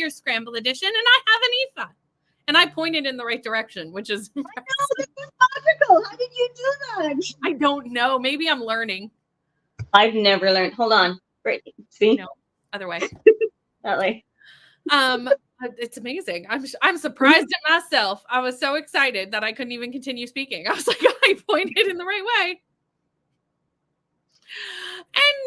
year's Scramble edition, and I have an Aoife. And I pointed in the right direction, which is impressive. This is magical. How did you do that? I don't know. Maybe I'm learning. I've never learned. Hold on. Right. See? No, other way. That way. It's amazing. I'm surprised at myself. I was so excited that I couldn't even continue speaking. I was like, I pointed in the right way.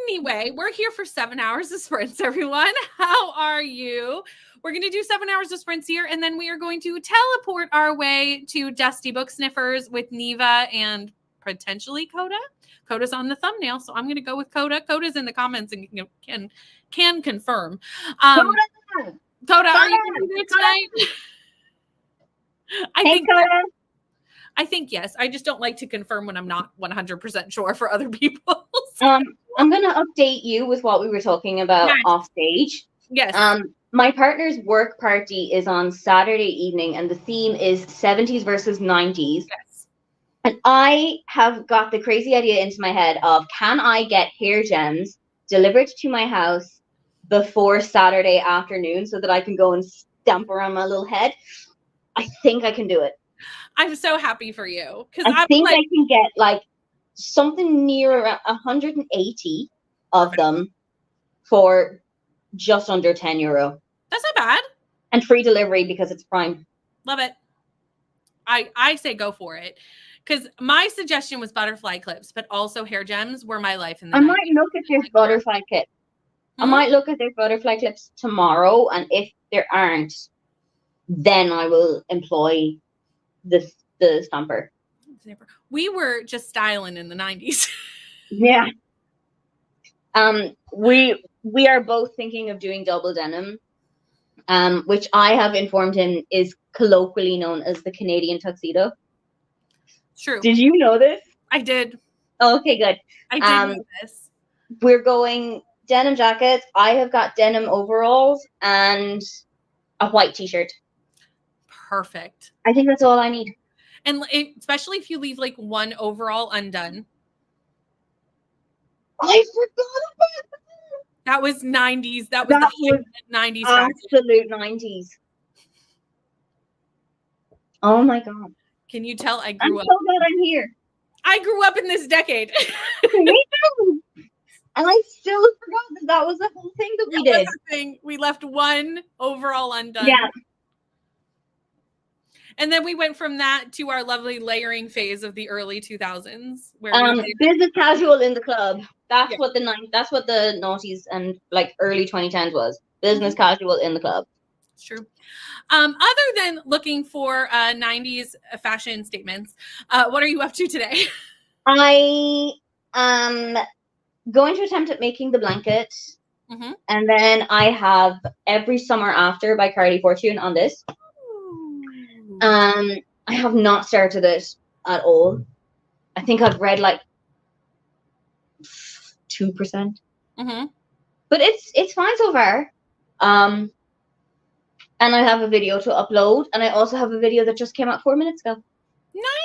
Anyway, we're here for 7 hours of sprints, everyone. How are you? We're going to do 7 hours of sprints here, and then we are going to teleport our way to Dusty Book Sniffers with Neva and potentially Coda. Coda's on the thumbnail, so I'm going to go with Coda. Coda's in the comments and can confirm. Coda, are you going to be there tonight? I think yes. I just don't like to confirm when I'm not 100% sure for other people. I'm going to update you with what we were talking about off stage. Yes. My partner's work party is on Saturday evening, and the theme is 70s versus 90s. Yes. And I have got the crazy idea into my head of, can I get hair gems delivered to my house before Saturday afternoon so that I can go and stamp around my little head? I think I can do it. I'm so happy for you. I think I can get like something near around 180 of them for just under €10. That's not bad. And free delivery because it's Prime. Love it. I say go for it. Because my suggestion was butterfly clips, but also hair gems were my life in the 90s. Might look at this butterfly clip. I might look at their butterfly clips tomorrow, and if there aren't, then I will employ the stamper. We were just styling in the 90s. Yeah. We are both thinking of doing double denim, which I have informed him is colloquially known as the Canadian tuxedo. True. Did you know this? I did. Oh, okay, good. I did know this. We're going denim jackets. I have got denim overalls and a white t-shirt. Perfect. I think that's all I need. And especially if you leave like one overall undone. I forgot about that. That was 90s. That was the 90s. Absolute 90s. Oh my God. Can you tell I grew up? I'm so glad I'm here. I grew up in this decade. Me too. And I still forgot that was the whole thing that we did. Thing. We left one overall undone. Yeah. And then we went from that to our lovely layering phase of the early 2000s. Where business casual in the club. That's what the noughties and like early 2010s was. Business casual in the club. It's true. Other than looking for 90s fashion statements, what are you up to today? I am going to attempt at making the blanket. Mm-hmm. And then I have Every Summer After by Carly Fortune on this. I have not started it at all. I think I've read like 2%. Mm-hmm. But it's fine so far. And I have a video to upload, and I also have a video that just came out 4 minutes ago.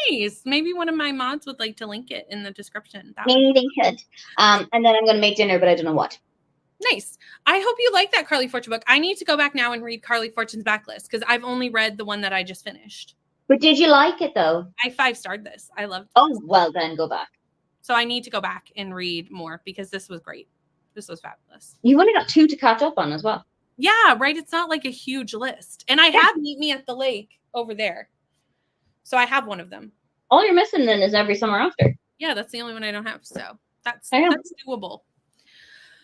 Nice. Maybe one of my mods would like to link it in the description. Maybe they could. And then I'm going to make dinner, but I don't know what. Nice. I hope you like that Carly Fortune book. I need to go back now and read Carly Fortune's backlist because I've only read the one that I just finished. But did you like it, though? I 5-starred this. I loved it. Oh, well, then go back. So I need to go back and read more because this was great. This was fabulous. You've only got 2 to catch up on as well. Yeah, right. It's not like a huge list. And I have Meet Me at the Lake over there. So I have one of them. All you're missing then is Every Summer After. Yeah, that's the only one I don't have. So that's doable.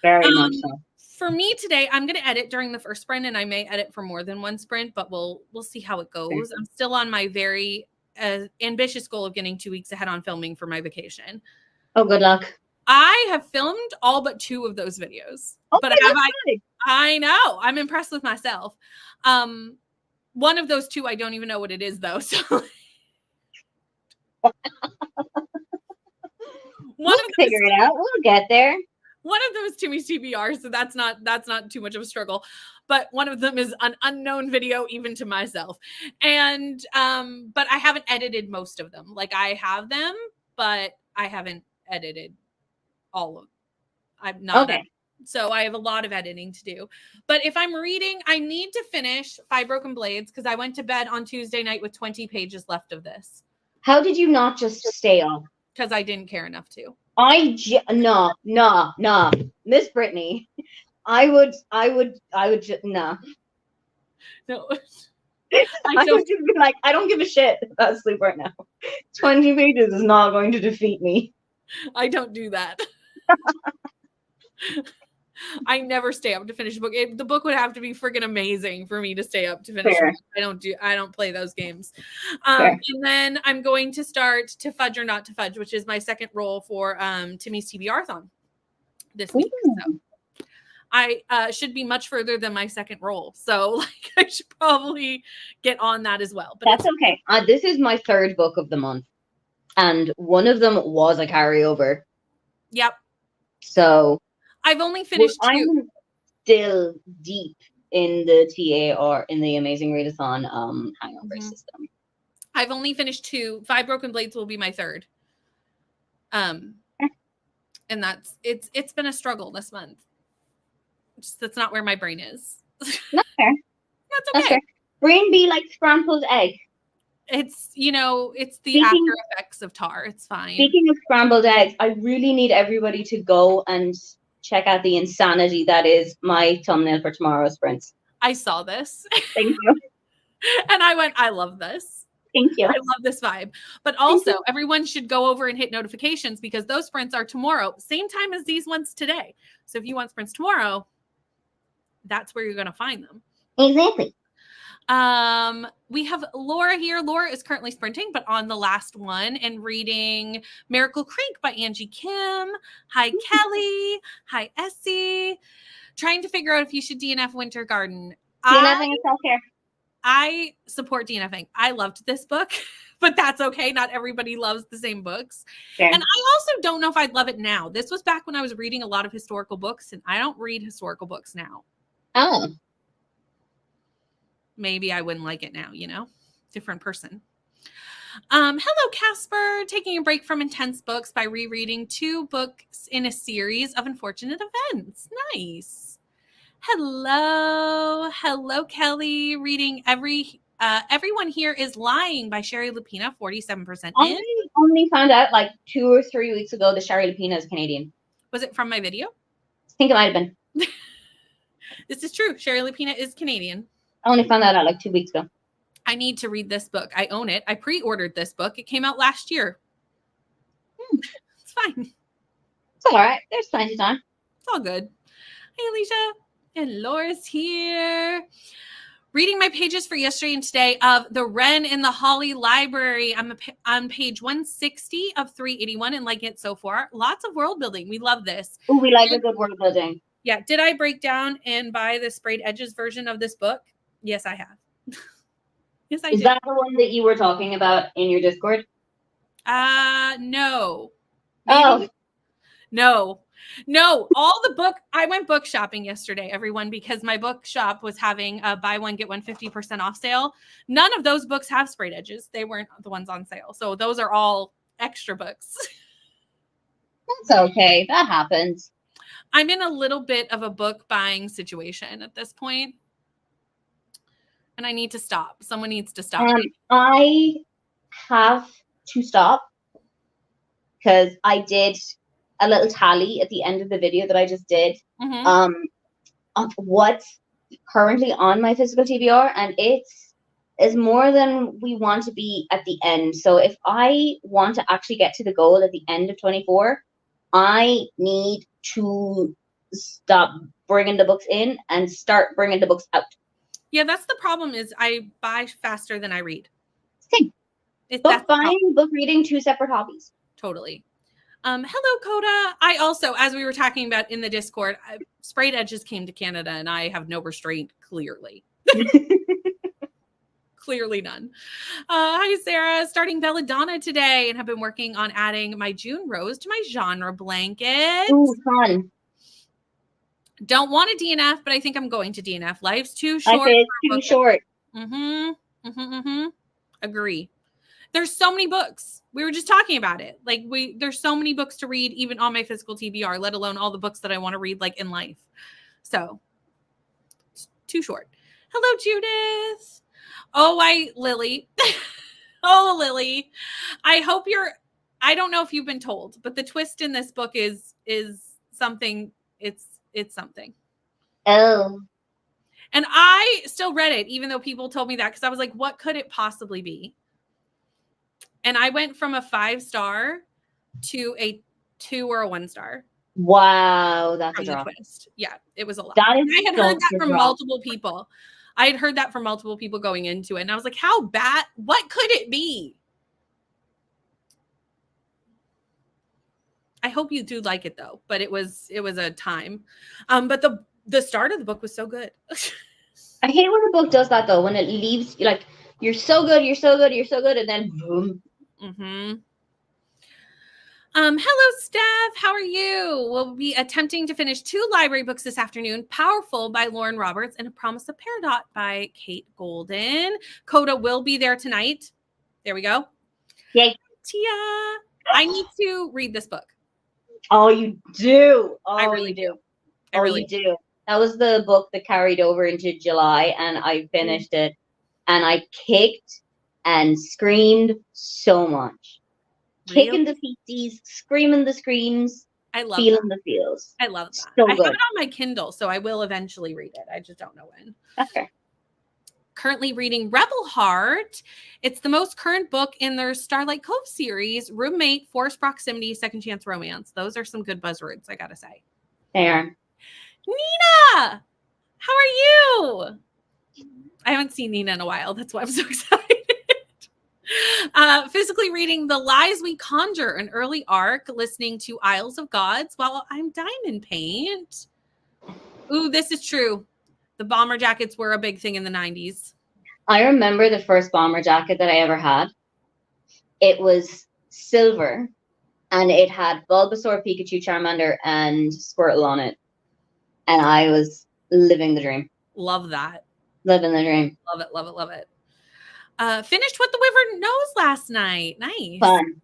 Very much so. For me today, I'm going to edit during the first sprint, and I may edit for more than one sprint, but we'll see how it goes. I'm still on my very ambitious goal of getting 2 weeks ahead on filming for my vacation. Oh, good luck. I have filmed all but 2 of those videos. Okay, but I know. I'm impressed with myself. One of those 2, I don't even know what it is, though. So we'll figure it out. We'll get there. One of them is Timmy's TBR, so that's not too much of a struggle. But one of them is an unknown video even to myself. And but I haven't edited most of them. Like I have them, but I haven't edited all of them. I'm not So I have a lot of editing to do. But if I'm reading, I need to finish Five Broken Blades because I went to bed on Tuesday night with 20 pages left of this. How did you not just stay up? Because I didn't care enough to. No. Miss Brittany. I would just, nah. No. I would just be like, I don't give a shit about sleep right now. 20 pages is not going to defeat me. I don't do that. I never stay up to finish a book. The book would have to be freaking amazing for me to stay up to finish it. I don't play those games. And then I'm going to start To Fudge or Not to Fudge, which is my second role for Timmy's TBR-thon this week. So I should be much further than my second role. So like I should probably get on that as well. But that's okay. This is my third book of the month. And one of them was a carryover. Yep. So I've only finished two. I'm still deep in the TAR, in the Amazing Readathon hangover system. I've only finished two. Five Broken Blades will be my third. And it's been a struggle this month. That's not where my brain is. Not fair. That's okay. Fair. Brain be like scrambled egg. It's, it's the after effects of tar. It's fine. Speaking of scrambled eggs, I really need everybody to go and check out the insanity that is my thumbnail for tomorrow's sprints. I saw this. Thank you. And I went, I love this. Thank you. I love this vibe. But also, everyone should go over and hit notifications because those sprints are tomorrow, same time as these ones today. So if you want sprints tomorrow, that's where you're going to find them. Exactly. We have Laura here. Laura is currently sprinting, but on the last one and reading Miracle Creek by Angie Kim. Hi, Kelly. Hi, Essie. Trying to figure out if you should DNF Winter Garden. DNFing is self-care. I support DNFing. I loved this book, but that's okay. Not everybody loves the same books. Fair. And I also don't know if I'd love it now. This was back when I was reading a lot of historical books, and I don't read historical books now. Oh. Maybe I wouldn't like it now, different person. Hello, Casper. Taking a break from intense books by rereading 2 books in a series of unfortunate events. Nice. Hello, Kelly. Reading Everyone Here is Lying by Sherry Lupina, 47% in. I only found out like 2 or 3 weeks ago that Sherry Lupina is Canadian. Was it from my video? I think it might have been. This is true. Sherry Lupina is Canadian. I only found that out like 2 weeks ago. I need to read this book. I own it. I pre-ordered this book. It came out last year. It's fine. It's all right. There's plenty of time. It's all good. Hey, Alicia. And Laura's here. Reading my pages for yesterday and today of The Wren in the Holly Library. I'm on page 160 of 381 and liking it so far. Lots of world building. We love this. Oh, we like a good world building. Yeah. Did I break down and buy the sprayed edges version of this book? Yes, I have. Yes, I did. Is that the one that you were talking about in your Discord? No. Maybe. Oh. No. All the book. I went book shopping yesterday, everyone, because my bookshop was having a buy one, get one 50% off sale. None of those books have sprayed edges. They weren't the ones on sale. So those are all extra books. That's okay. That happens. I'm in a little bit of a book buying situation at this point. And I need to stop. Someone needs to stop. I have to stop because I did a little tally at the end of the video that I just did of what's currently on my physical TBR, and it's more than we want to be at the end. So if I want to actually get to the goal at the end of 24, I need to stop bringing the books in and start bringing the books out. Yeah, that's the problem is I buy faster than I read. Same. Book buying, book reading, 2 separate hobbies. Totally. Hello, Coda. I also, as we were talking about in the Discord, sprayed edges came to Canada and I have no restraint, clearly. Clearly none. Hi, Sarah. Starting Belladonna today and have been working on adding my June Rose to my genre blanket. Ooh, fun. Don't want a DNF, but I think I'm going to DNF. Life's too short. It's too short. Agree. There's so many books. We were just talking about it. Like there's so many books to read, even on my physical TBR, let alone all the books that I want to read like in life. So it's too short. Hello, Judith. Oh, Lily. Oh, Lily. I hope I don't know if you've been told, but the twist in this book is something. It's something. Oh. And I still read it, even though people told me that, because I was like, what could it possibly be? And I went from a 5-star to a 2 or a 1-star. Wow, that's a drop. Twist. Yeah, it was a lot. That is I had heard that from multiple people. I had heard that from multiple people going into it. And I was like, how bad? What could it be? I hope you do like it though. But it was a time. But the start of the book was so good. I hate when a book does that though, when it leaves like you're so good, and then boom. Mm-hmm. Hello, Steph. How are you? We'll be attempting to finish 2 library books this afternoon. Powerful by Lauren Roberts and A Promise of Peridot by Kate Golden. Coda will be there tonight. There we go. Yay. Tia. I need to read this book. Oh, you do. Oh, I really do. You do. That was the book that carried over into July, and I finished it, and I kicked and screamed so much. Really? Kicking the feeties, screaming the screams. I love feeling the feels. I love that. So I have good. it on my Kindle, so I will eventually read it. I just don't know when. That's fair. Currently reading Rebel Heart. It's the most current book in their Starlight Cove series. Roommate, Forced Proximity, Second Chance Romance. Those are some good buzzwords, I gotta say. They are. Nina, how are you? I haven't seen Nina in a while. That's why I'm so excited. Physically reading The Lies We Conjure, an early arc, listening to Isles of Gods while I'm diamond paint. Ooh, this is true. The bomber jackets were a big thing in the 90s. I remember the first bomber jacket that I ever had. It was silver, and it had Bulbasaur, Pikachu, Charmander, and Squirtle on it. And I was living the dream. Love that. Living the dream. Love it, love it, love it. Finished What the Wyvern Knows last night. Nice. Fun.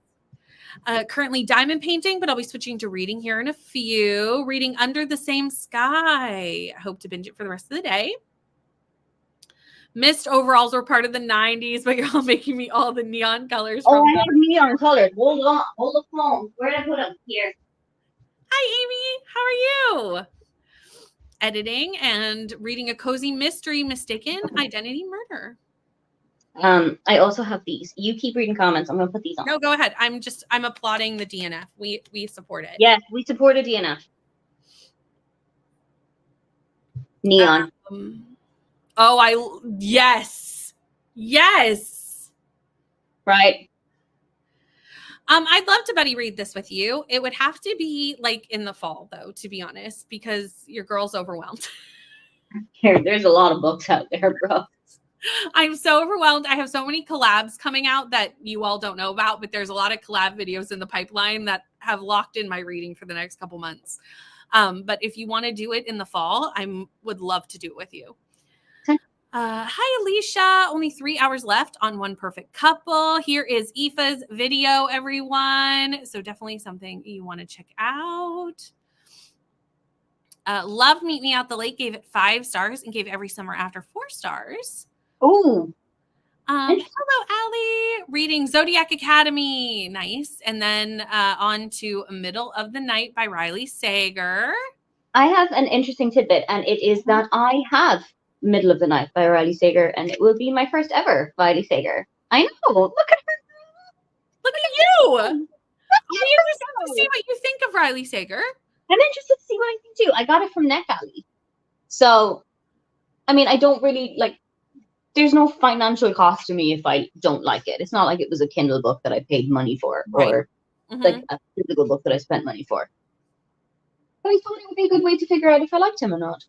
Currently diamond painting, but I'll be switching to reading here in a few. Reading Under the Same Sky. I hope to binge it for the rest of the day. Mist overalls were part of the 90s, but you're all making me all the neon colors. Oh, I have neon colors. Hold on. Hold the phone. Where did I put them? Here. Hi, Amy. How are you? Editing and reading A Cozy Mystery, Mistaken Identity Murder. I also have these. You keep reading comments. I'm gonna put these on. No, go ahead. I'm applauding the DNF. We support it. Yes, we support a DNF. Neon. Yes. Right. I'd love to buddy read this with you. It would have to be like in the fall though, to be honest, because your girl's overwhelmed. There's a lot of books out there, bro. I'm so overwhelmed. I have so many collabs coming out that you all don't know about, but there's a lot of collab videos in the pipeline that have locked in my reading for the next couple months. But if you want to do it in the fall, I would love to do it with you. Okay. Hi, Alicia. Only 3 hours left on One Perfect Couple. Here is Aoife's video, everyone. So definitely something you want to check out. Love Meet Me Out the Lake gave it 5 stars and gave Every Summer After 4 stars. Ooh. Hello, Allie. Reading Zodiac Academy. Nice. And then on to Middle of the Night by Riley Sager. I have an interesting tidbit, and it is that I have Middle of the Night by Riley Sager, and it will be my first ever Riley Sager. I know. Look at her. Look at you. I'm interested to see what you think of Riley Sager. I'm interested to see what I think too. I got it from NetGalley. So, I mean, I don't really like. There's no financial cost to me if I don't like it. It's not like it was a Kindle book that I paid money for, or like a physical book that I spent money for. But I thought it would be a good way to figure out if I liked him or not.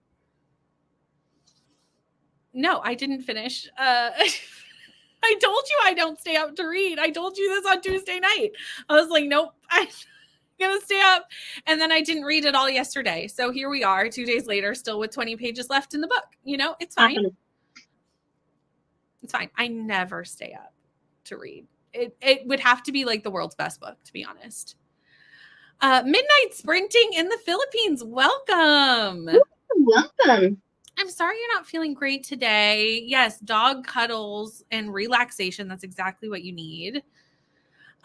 No, I didn't finish. I told you I don't stay up to read. I told you this on Tuesday night. I was like, nope, I'm going to stay up. And then I didn't read it all yesterday. So here we are 2 days later, still with 20 pages left in the book. You know, it's fine. It's fine. I never stay up to read. it would have to be like the world's best book, to be honest. Midnight Sprinting in the Philippines. Welcome. Welcome. I'm sorry you're not feeling great today. Yes, dog cuddles and relaxation. That's exactly what you need.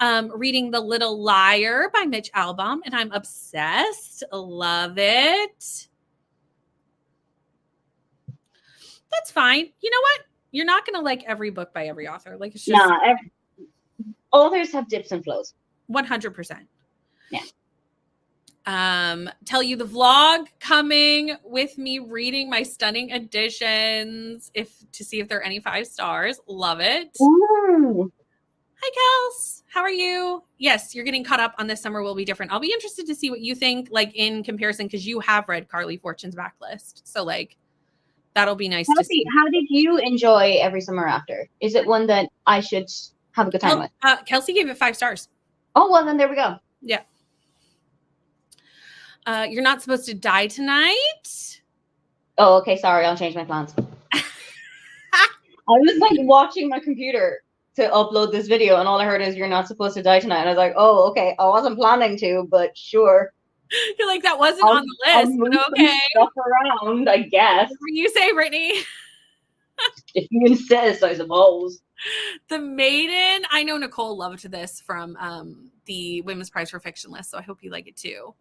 Reading The Little Liar by Mitch Albom, and I'm obsessed. Love it. That's fine. You know what? You're not going to like every book by every author. Like, it's just authors have dips and flows. 100%. Yeah. Tell you the vlog coming with me reading my stunning editions to see if there are any 5 stars. Love it. Ooh. Hi, Kels. How are you? Yes, you're getting caught up on This Summer Will Be Different. I'll be interested to see what you think, like, in comparison, because you have read Carly Fortune's backlist. So, like, that'll be nice to see. How did you enjoy Every Summer After? Is it one that I should have a good time with? Kelsey gave it 5 stars. Oh, well, then there we go. Yeah. You're not supposed to die tonight. Oh, okay. Sorry, I'll change my plans. I was like watching my computer to upload this video, and all I heard is "You're not supposed to die tonight." And I was like, "Oh, okay. I wasn't planning to, but sure." You're like, that wasn't on the list. I'll move okay. Stuff around, I guess. What do you say, Brittany? If you insist, I suppose. The Maiden. I know Nicole loved this from the Women's Prize for Fiction list, so I hope you like it too.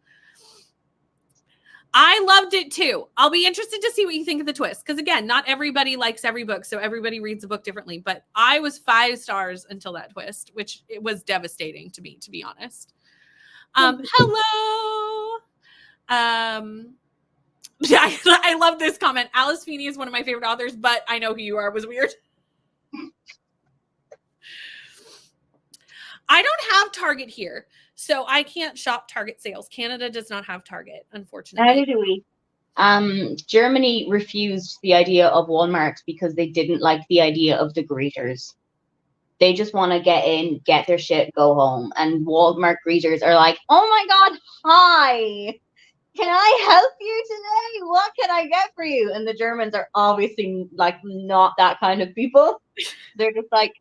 I loved it too. I'll be interested to see what you think of the twist. Because again, not everybody likes every book, so everybody reads a book differently. But I was 5 stars until that twist, which it was devastating to me, to be honest. Hello. I love this comment. Alice Feeney is one of my favorite authors, but I know who you are was weird. I don't have Target here, so I can't shop Target sales. Canada does not have Target, unfortunately. Neither do we. Germany refused the idea of Walmart because they didn't like the idea of the greeters. They just want to get in, get their shit, go home. And Walmart greeters are like, "Oh my God, hi! Can I help you today? What can I get for you?" And the Germans are obviously like not that kind of people. They're just like,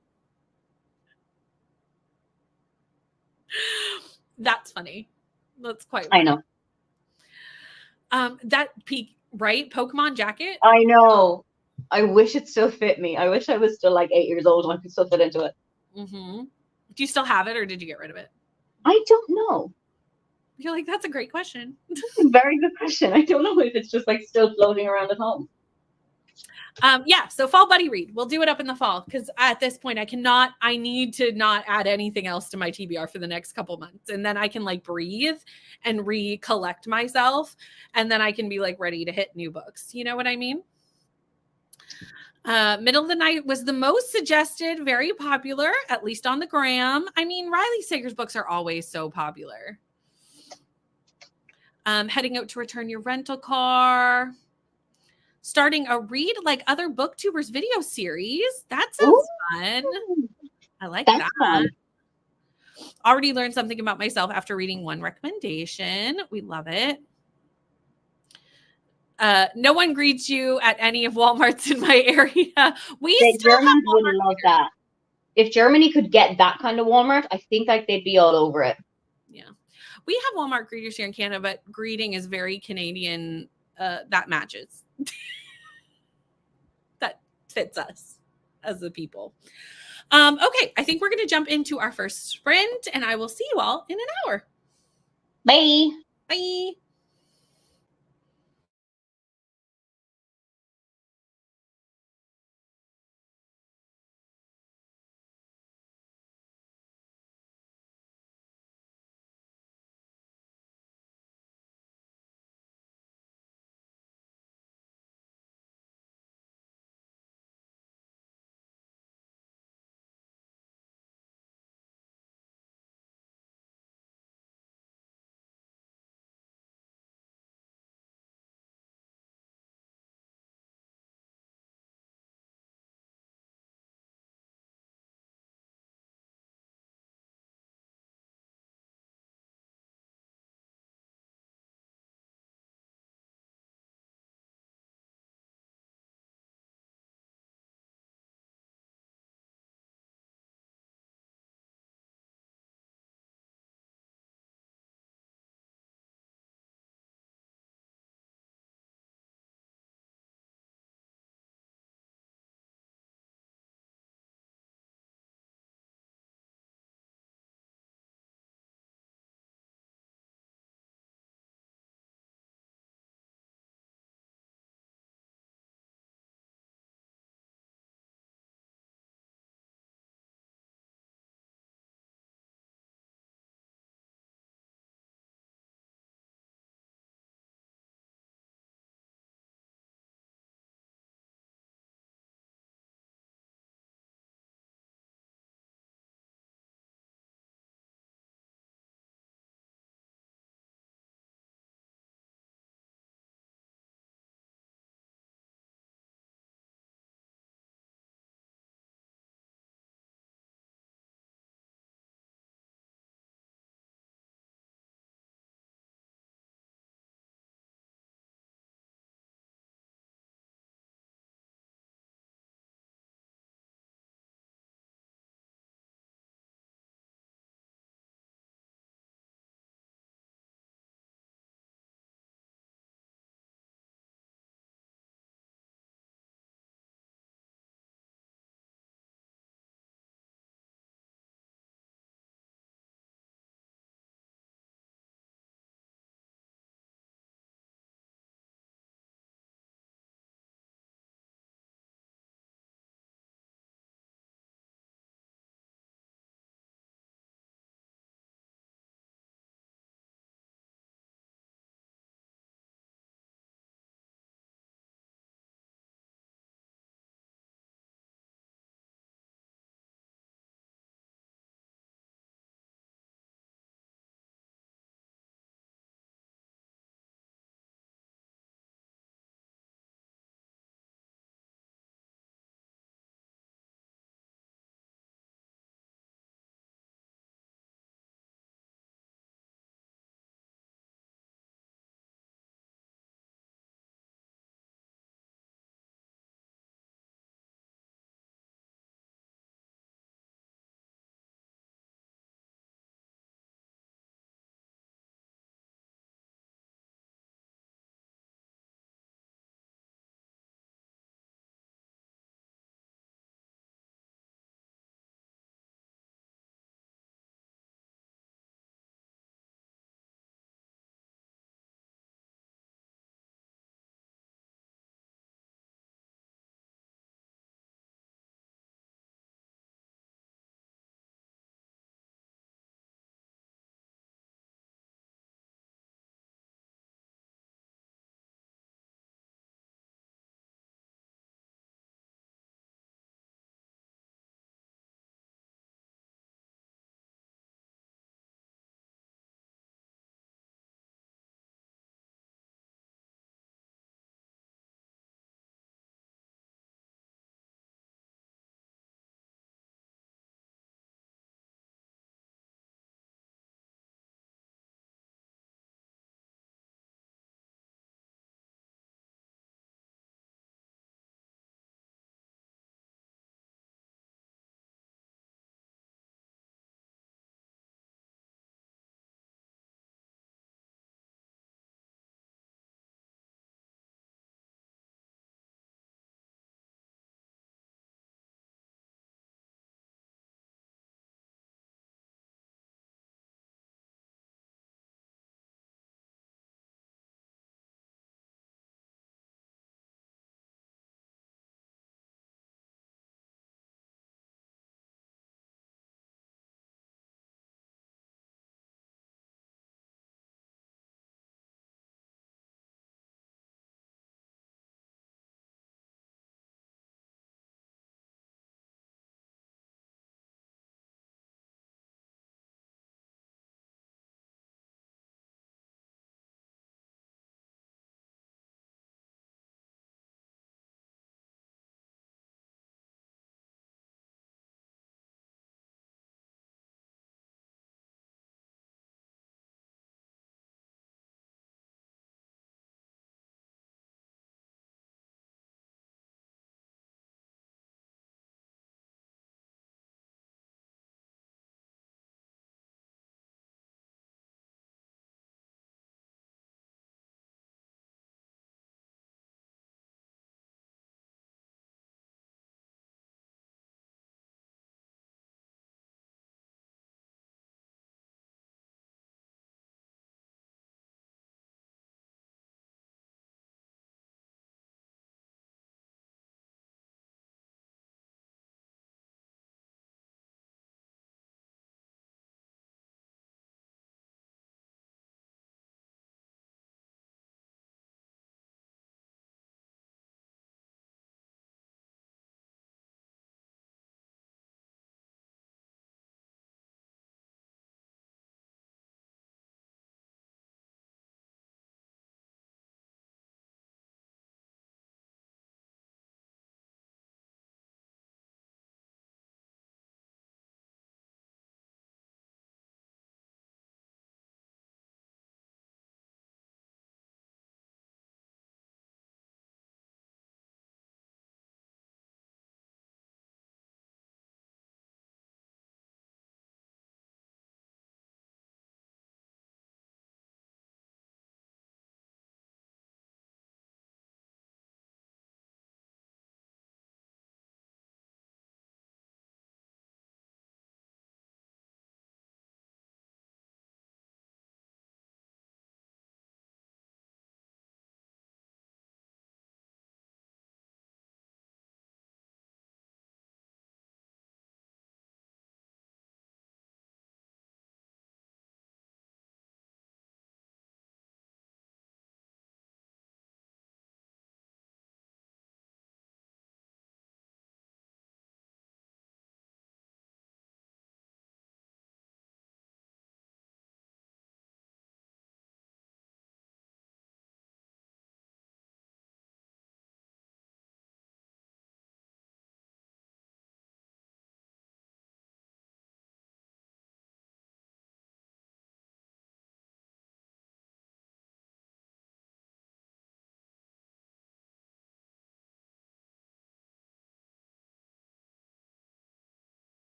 that's funny. That's quite funny. I know. That peak, right? Pokemon jacket. I know. I wish it still fit me. I wish I was still like 8 years old and I could still fit into it. Mm-hmm. Do you still have it, or did you get rid of it? I don't know. You're like, that's a great question. Very good question. I don't know if it's just like still floating around at home. Yeah, so fall buddy read. We'll do it up in the fall because at this point I need to not add anything else to my TBR for the next couple months. And then I can like breathe and recollect myself. And then I can be like ready to hit new books. You know what I mean? Middle of the Night was the most suggested, very popular, at least on the gram. I mean, Riley Sager's books are always so popular. Heading out to return your rental car. Starting a Read Like Other Booktubers video series. That sounds fun. I like that. Fun. Already learned something about myself after reading one recommendation. We love it. No one greets you at any of Walmarts in my area. The Germans would love that. If Germany could get that kind of Walmart, I think like they'd be all over it. Yeah. We have Walmart greeters here in Canada, but greeting is very Canadian. That matches. That fits us as the people. Okay, I think we're going to jump into our first sprint, and I will see you all in an hour. Bye. Bye.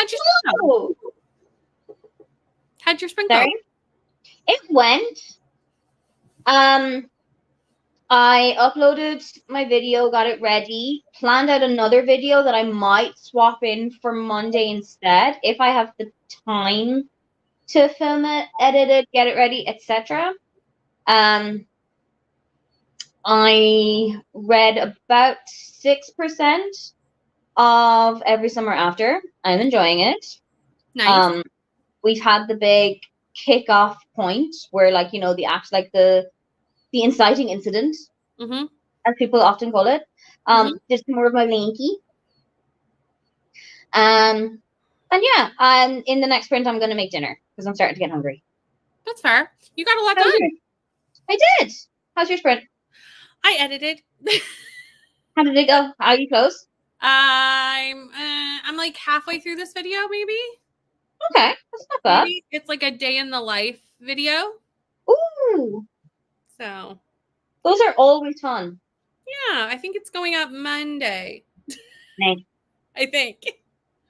How'd your sprint go? How'd your sprint go? Sorry? It went. I uploaded my video, got it ready, planned out another video that I might swap in for Monday instead if I have the time to film it, edit it, get it ready, etc. I read about 6% of Every Summer After. I'm enjoying it. Nice. We've had the big kickoff point where, like, you know, the act, like the inciting incident, as people often call it. Just more of my linky. And yeah, in the next sprint, I'm going to make dinner because I'm starting to get hungry. That's fair. You got a lot done. I did. How's your sprint? I edited. How did it go? How are you close? I'm like halfway through this video, maybe. Okay, that's not bad. Maybe it's like a day in the life video. Ooh. So. Those are always fun. Yeah, I think it's going up Monday. Nice. I think.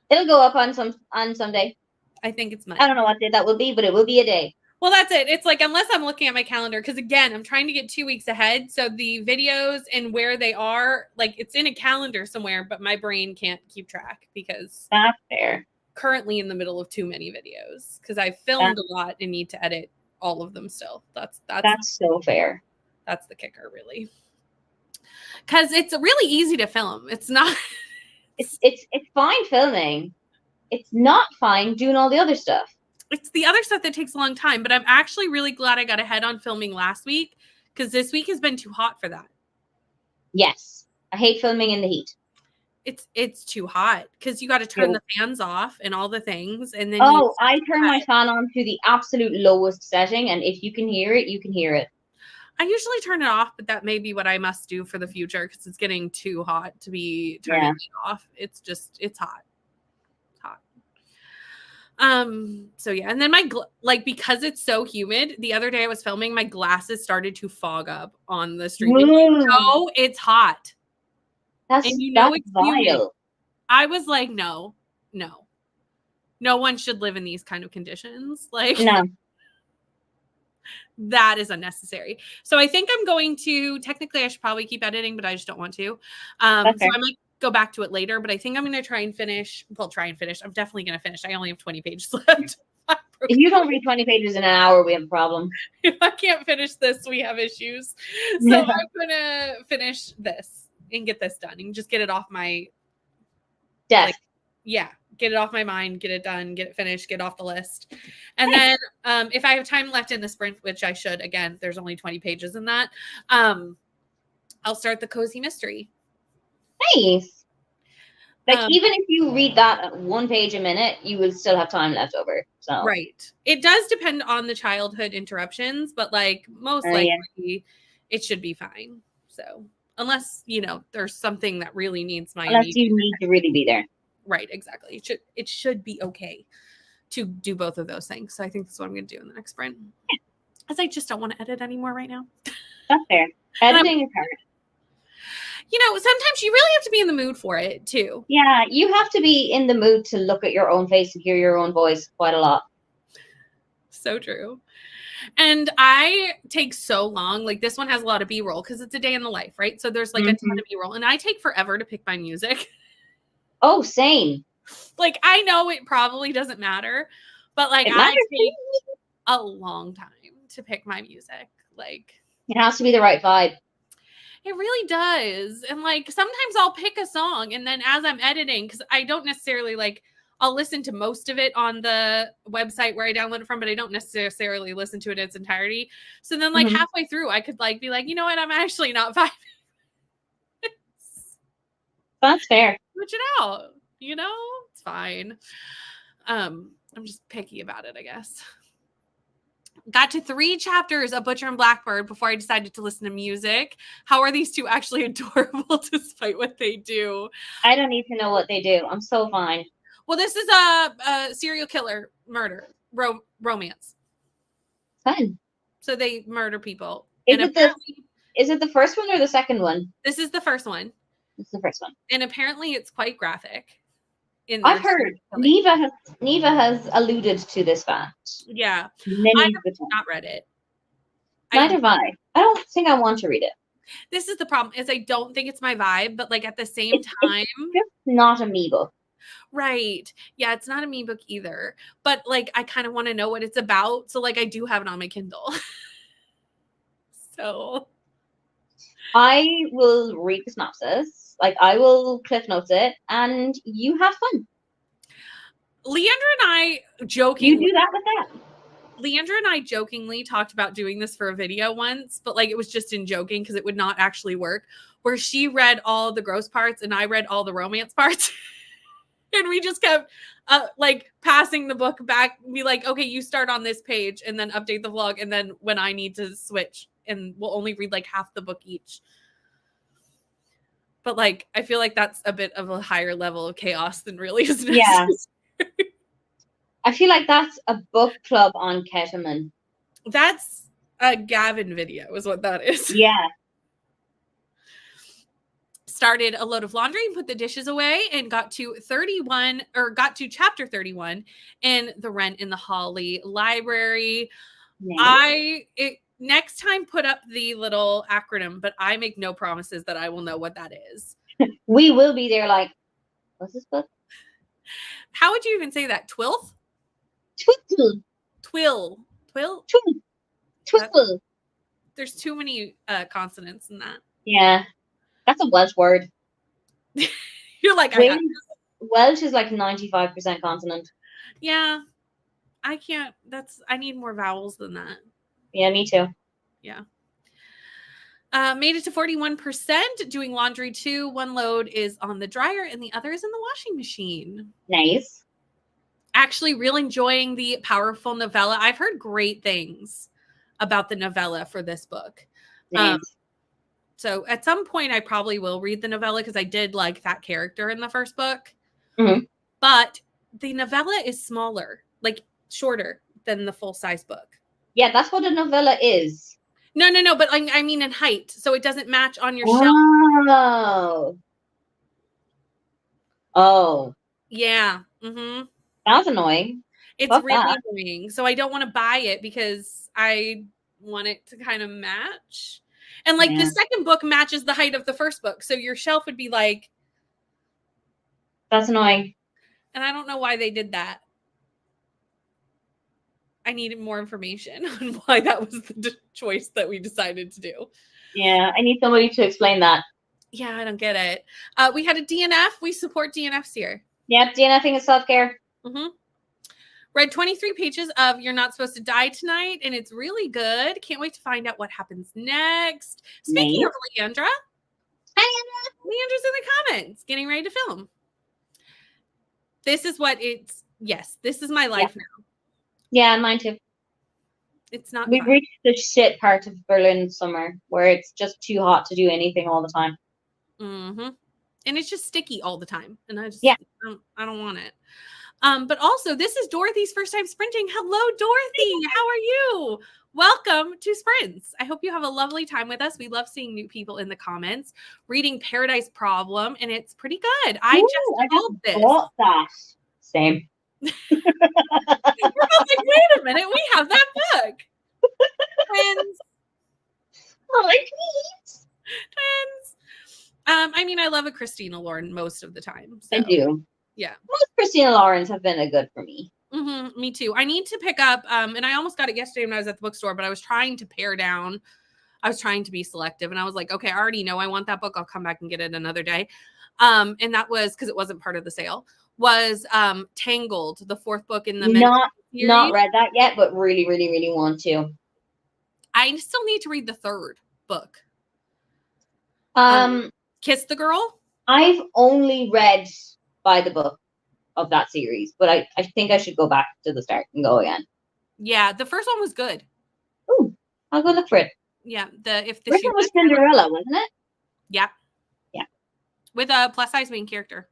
It'll go up on Sunday. I think it's Monday. I don't know what day that will be, but it will be a day. Well, that's it. It's like, unless I'm looking at my calendar, because again, I'm trying to get 2 weeks ahead. So the videos and where they are, like, it's in a calendar somewhere, but my brain can't keep track because that's fair. Currently in the middle of too many videos because I filmed a lot and need to edit all of them still. That's so fair. That's the kicker, really. Because it's really easy to film. It's not. It's fine filming. It's not fine doing all the other stuff. It's the other stuff that takes a long time, but I'm actually really glad I got ahead on filming last week because this week has been too hot for that. Yes. I hate filming in the heat. It's too hot because you got to turn the fans off and all the things. And then I turn my fan on to the absolute lowest setting, and if you can hear it, you can hear it. I usually turn it off, but that may be what I must do for the future because it's getting too hot to be turning it off. It's hot. So yeah, and then because it's so humid, the other day I was filming, my glasses started to fog up on the stream. No, it's hot. That's it's vile. Humid. I was like, no one should live in these kind of conditions. Like, no, that is unnecessary. So I think I'm going to, technically I should probably keep editing, but I just don't want to. So I might go back to it later, but I think I'm going to try and finish. I'm definitely going to finish. I only have 20 pages left. If you don't read 20 pages in an hour, we have a problem. If I can't finish this, we have issues. So I'm going to finish this and get this done and just get it off my desk. Get it off my mind, get it done, get it finished, get off the list. And then if I have time left in the sprint, which I should, again, there's only 20 pages in that, I'll start the cozy mystery. Nice. Like, even if you read that at 1 page a minute, you will still have time left over. So right. It does depend on the childhood interruptions, but like most likely it should be fine. So unless, there's something that really needs my unless you need to really be there. Right, exactly. It should be okay to do both of those things. So I think that's what I'm going to do in the next sprint. Because I just don't want to edit anymore right now. That's fair. Editing is hard. Sometimes you really have to be in the mood for it too. Yeah, you have to be in the mood to look at your own face and hear your own voice quite a lot. So true. And I take so long. Like, this one has a lot of B-roll because it's a day in the life, right? So there's like a ton of B-roll. And I take forever to pick my music. Oh, same. Like, I know it probably doesn't matter, but like I take a long time to pick my music. Like, it has to be the right vibe. It really does. And like, sometimes I'll pick a song and then as I'm editing, because I don't necessarily I'll listen to most of it on the website where I download it from, but I don't necessarily listen to it in its entirety. So then halfway through, I could be like, you know what? I'm actually not vibing. That's fair. Switch it out. It's fine. I'm just picky about it, I guess. Got to 3 chapters of Butcher and Blackbird before I decided to listen to music. How are these two actually adorable despite what they do? I don't need to know what they do. I'm so fine. Well, this is a serial killer murder romance. Fun. So they murder people. Is it the first one or the second one? This is the first one. It's the first one. And apparently it's quite graphic. in I've their heard storytelling. Neva has alluded to this fact Yeah, I many have the time. not read it. Neither have I. I don't think I want to read it. This is the problem, is I don't think it's my vibe, but like at the same It's time, just not a me book. right. Yeah, it's not a me book either. But like I kind of want to know what it's about. So like I do have it on my Kindle. So I will read the synopsis. Like I will cliff notes it, and you have fun. Leandra and I You jokingly do that with that. Leandra and I jokingly talked about doing this for a video once, but like it was just in joking because it would not actually work. Where she read all the gross parts and I read all the romance parts. And we just kept like passing the book back, be like, okay, you start on this page and then update the vlog. And then when I need to switch, and we'll only read like half the book each. But like, I feel like that's a bit of a higher level of chaos than really is necessary. Yeah. I feel like that's a book club on ketamine. That's a Gavin video, is what that is. Yeah. Started a load of laundry and put the dishes away and got to chapter 31 in the Rent in the Holly library. Nice. Next time put up the little acronym, but I make no promises that I will know what that is. We will be there like, what's this book? How would you even say that? Twilth? Twiddle. Twill. Twill? Twiddle. There's too many consonants in that. Yeah. That's a Welsh word. You're like, Welsh is like 95% consonant. Yeah. I can't. I need more vowels than that. Yeah, me too. Yeah. Made it to 41%, doing laundry too. One load is on the dryer and the other is in the washing machine. Nice. Actually, really enjoying the powerful novella. I've heard great things about the novella for this book. Nice. So at some point, I probably will read the novella because I did like that character in the first book. Mm-hmm. But the novella is smaller, like shorter than the full-size book. Yeah, that's what a novella is. No, but I mean in height, so it doesn't match on your shelf. Oh. Yeah. Mm-hmm. That's annoying. It's really annoying. So I don't want to buy it because I want it to kind of match. And like the second book matches the height of the first book. So your shelf would be like. That's annoying. And I don't know why they did that. I needed more information on why that was the choice that we decided to do. Yeah, I need somebody to explain that. Yeah, I don't get it. We had a DNF. We support DNFs here. Yep, DNFing is self-care. Mm-hmm. Read 23 pages of You're Not Supposed to Die Tonight, and it's really good. Can't wait to find out what happens next. Speaking of Leandra. Hi, Leandra. Leandra's in the comments, getting ready to film. This is what this is my life now. Yeah, mine too. It's not We've reached the shit part of Berlin summer where it's just too hot to do anything all the time. Mm-hmm. And it's just sticky all the time. And I just, I don't want it. But also, this is Dorothy's first time sprinting. Hello, Dorothy. How are you? Welcome to Sprints. I hope you have a lovely time with us. We love seeing new people in the comments. Reading Paradise Problem, and it's pretty good. I just bought that. Same. We're both like, wait a minute, we have that book. Twins. Oh, twins. I mean, I love a Christina Lauren most of the time. So. I do. Yeah. Most Christina Laurens have been a good for me. Mm-hmm, me too. I need to pick up, and I almost got it yesterday when I was at the bookstore, but I was trying to pare down. I was trying to be selective, and I was like, okay, I already know I want that book. I'll come back and get it another day. And that was because it wasn't part of the sale. Was Tangled, the fourth book in the not read that yet, but really, really, really want to. I still need to read the third book. Kiss the Girl. I've only read by the book of that series, but I think I should go back to the start and go again. Yeah, the first one was good. Ooh, I'll go look for it. Yeah, first one was Cinderella, wasn't it? Yeah. Yeah. With a plus size main character.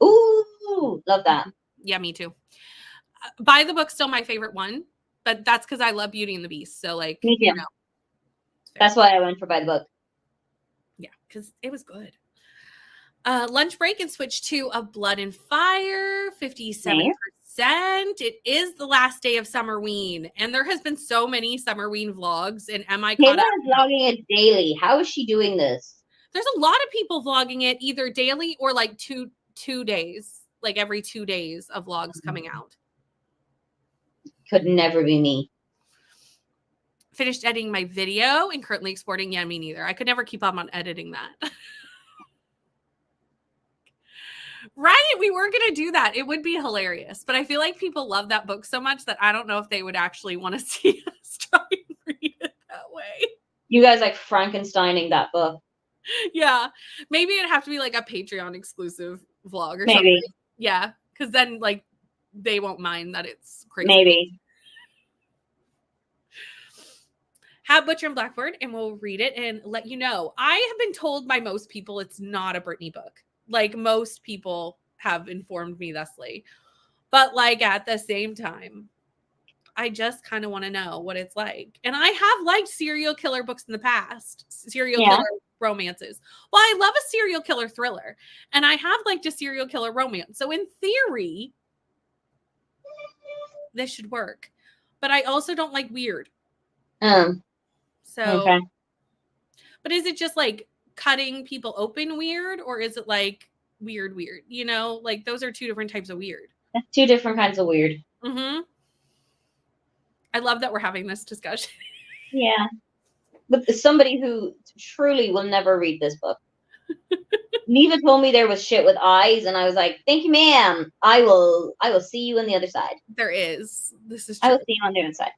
Ooh, love that. Yeah, me too. By the book, still my favorite one, but that's because I love Beauty and the Beast. So like, me too. You know, that's why I went for by the book. Yeah, because it was good. Lunch break and switch to A Blood and Fire, 57%. It is the last day of Summerween, and there has been so many Summerween vlogs, and am I caught Kayla up? is vlogging it daily. How is she doing this? There's a lot of people vlogging it either daily or like two days, like every 2 days of vlogs coming out. Could never be me. Finished editing my video and currently exporting. Yeah, me neither. I could never keep up on editing that. Right? We were going to do that. It would be hilarious. But I feel like people love that book so much that I don't know if they would actually want to see us try and read it that way. You guys like Frankensteining that book. Yeah. Maybe it'd have to be like a Patreon exclusive vlog or something. Yeah. Because then like they won't mind that it's crazy. Maybe. Have Butcher and Blackbird and we'll read it and let you know. I have been told by most people it's not a Brittany book. Like most people have informed me thusly. But like at the same time, I just kind of want to know what it's like. And I have liked serial killer books in the past. Serial killer romances. Well, I love a serial killer thriller. And I have liked a serial killer romance. So in theory, this should work. But I also don't like weird. So, okay. But is it just like cutting people open weird, or is it like weird? You know, like those are two different types of weird. That's two different kinds of weird. Mm-hmm. I love that we're having this discussion. Yeah. With somebody who truly will never read this book. Neva told me there was shit with eyes, and I was like, thank you, ma'am. I will see you on the other side. There is. This is true. I will see you on the other side.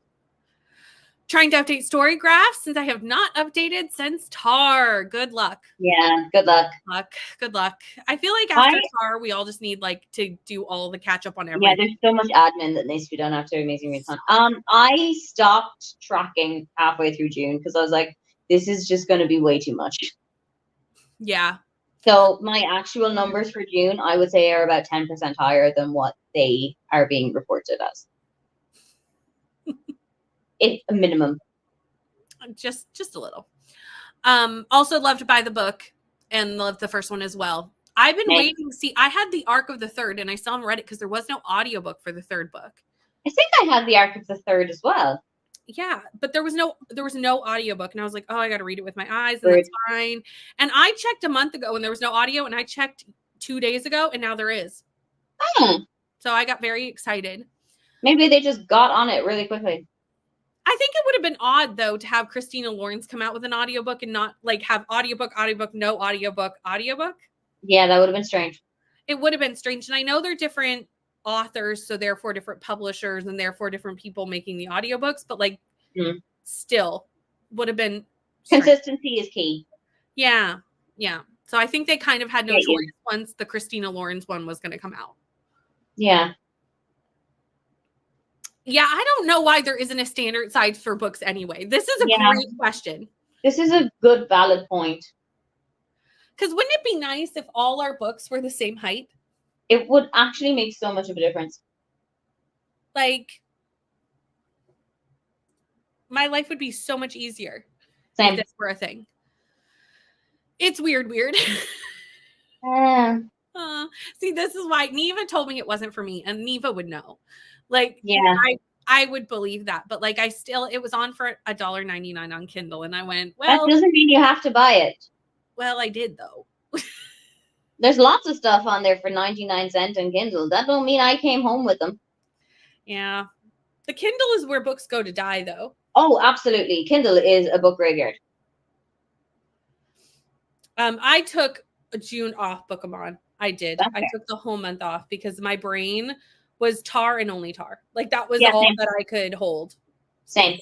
Trying to update story graphs since I have not updated since Tar. Good luck. Yeah, good luck. Good luck. I feel like after Tar, we all just need like to do all the catch up on everything. Yeah, there's so much admin that needs to be done after Amazing Readathon. I stopped tracking halfway through June because I was like, this is just going to be way too much. Yeah. So my actual numbers for June, I would say, are about 10% higher than what they are being reported as. It's a minimum. Just a little. Also loved to buy the book and loved the first one as well. I've been waiting to see. I had the Arc of the Third and I still haven't read it because there was no audiobook for the third book. I think I had the Arc of the Third as well. Yeah, but there was no audiobook and I was like, oh, I got to read it with my eyes and that's fine. And I checked a month ago and there was no audio and I checked 2 days ago and now there is. So I got very excited. Maybe they just got on it really quickly. I think it would have been odd, though, to have Christina Lawrence come out with an audiobook and not, like, have audiobook, no audiobook. Yeah, that would have been strange. It would have been strange. And I know they're different authors, so therefore different publishers and therefore different people making the audiobooks, but, like, still would have been strange. Consistency is key. Yeah, yeah. So I think they kind of had no choice once the Christina Lawrence one was going to come out. Yeah. Yeah, I don't know why there isn't a standard size for books anyway. This is a great question. This is a good, valid point. Because wouldn't it be nice if all our books were the same height? It would actually make so much of a difference. Like, my life would be so much easier if this were a thing. It's weird. See, this is why Neva told me it wasn't for me, and Neva would know. Like, yeah, I would believe that, but like, it was on for $1.99 on Kindle, and I went, well, that doesn't mean you have to buy it. Well, I did though. There's lots of stuff on there for 99 cents on Kindle. That don't mean I came home with them. Yeah, the Kindle is where books go to die, though. Oh, absolutely. Kindle is a book graveyard. I took June off Bookemon. I did. I took the whole month off because my brain was Tar and only Tar. Like, that was all that I could hold. Same.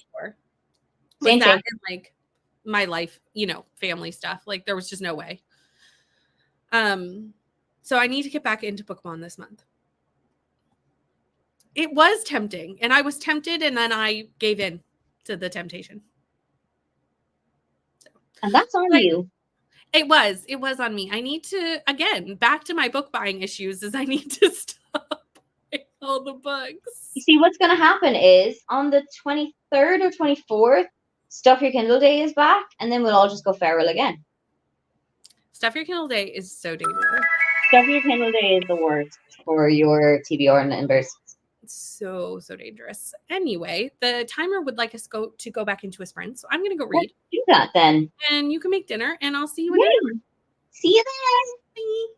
Same that and like my life, family stuff. Like, there was just no way. So I need to get back into Pokemon this month. It was tempting, and I was tempted, and then I gave in to the temptation. And that's on you. It was on me. I need to, again, back to my book buying issues, is I need to stop buying all the books. You see, what's going to happen is on the 23rd or 24th, Stuff Your Kindle Day is back, and then we'll all just go feral again. Stuff your candle day is so dangerous. Stuff your candle day is the worst for your TBR members. It's so dangerous. Anyway, the timer would like us to go back into a sprint, so I'm gonna go read. Let's do that then. And you can make dinner, and I'll see you in an hour. See you then. Bye.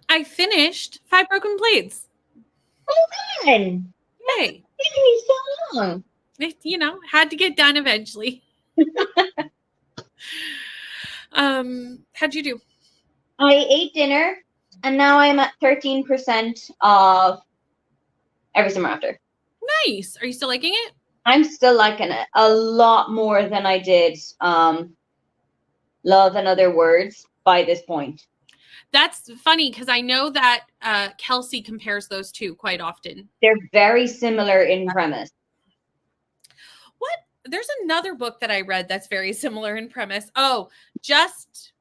I finished 5 Broken Blades. Oh, man. Yay. It's taking me so long. It, had to get done eventually. How'd you do? I ate dinner, and now I'm at 13% of Every Summer After. Nice. Are you still liking it? I'm still liking it a lot more than I did Love and Other Words by this point. That's funny because I know that Kelsey compares those two quite often. They're very similar in premise. What? There's another book that I read that's very similar in premise. Oh, Just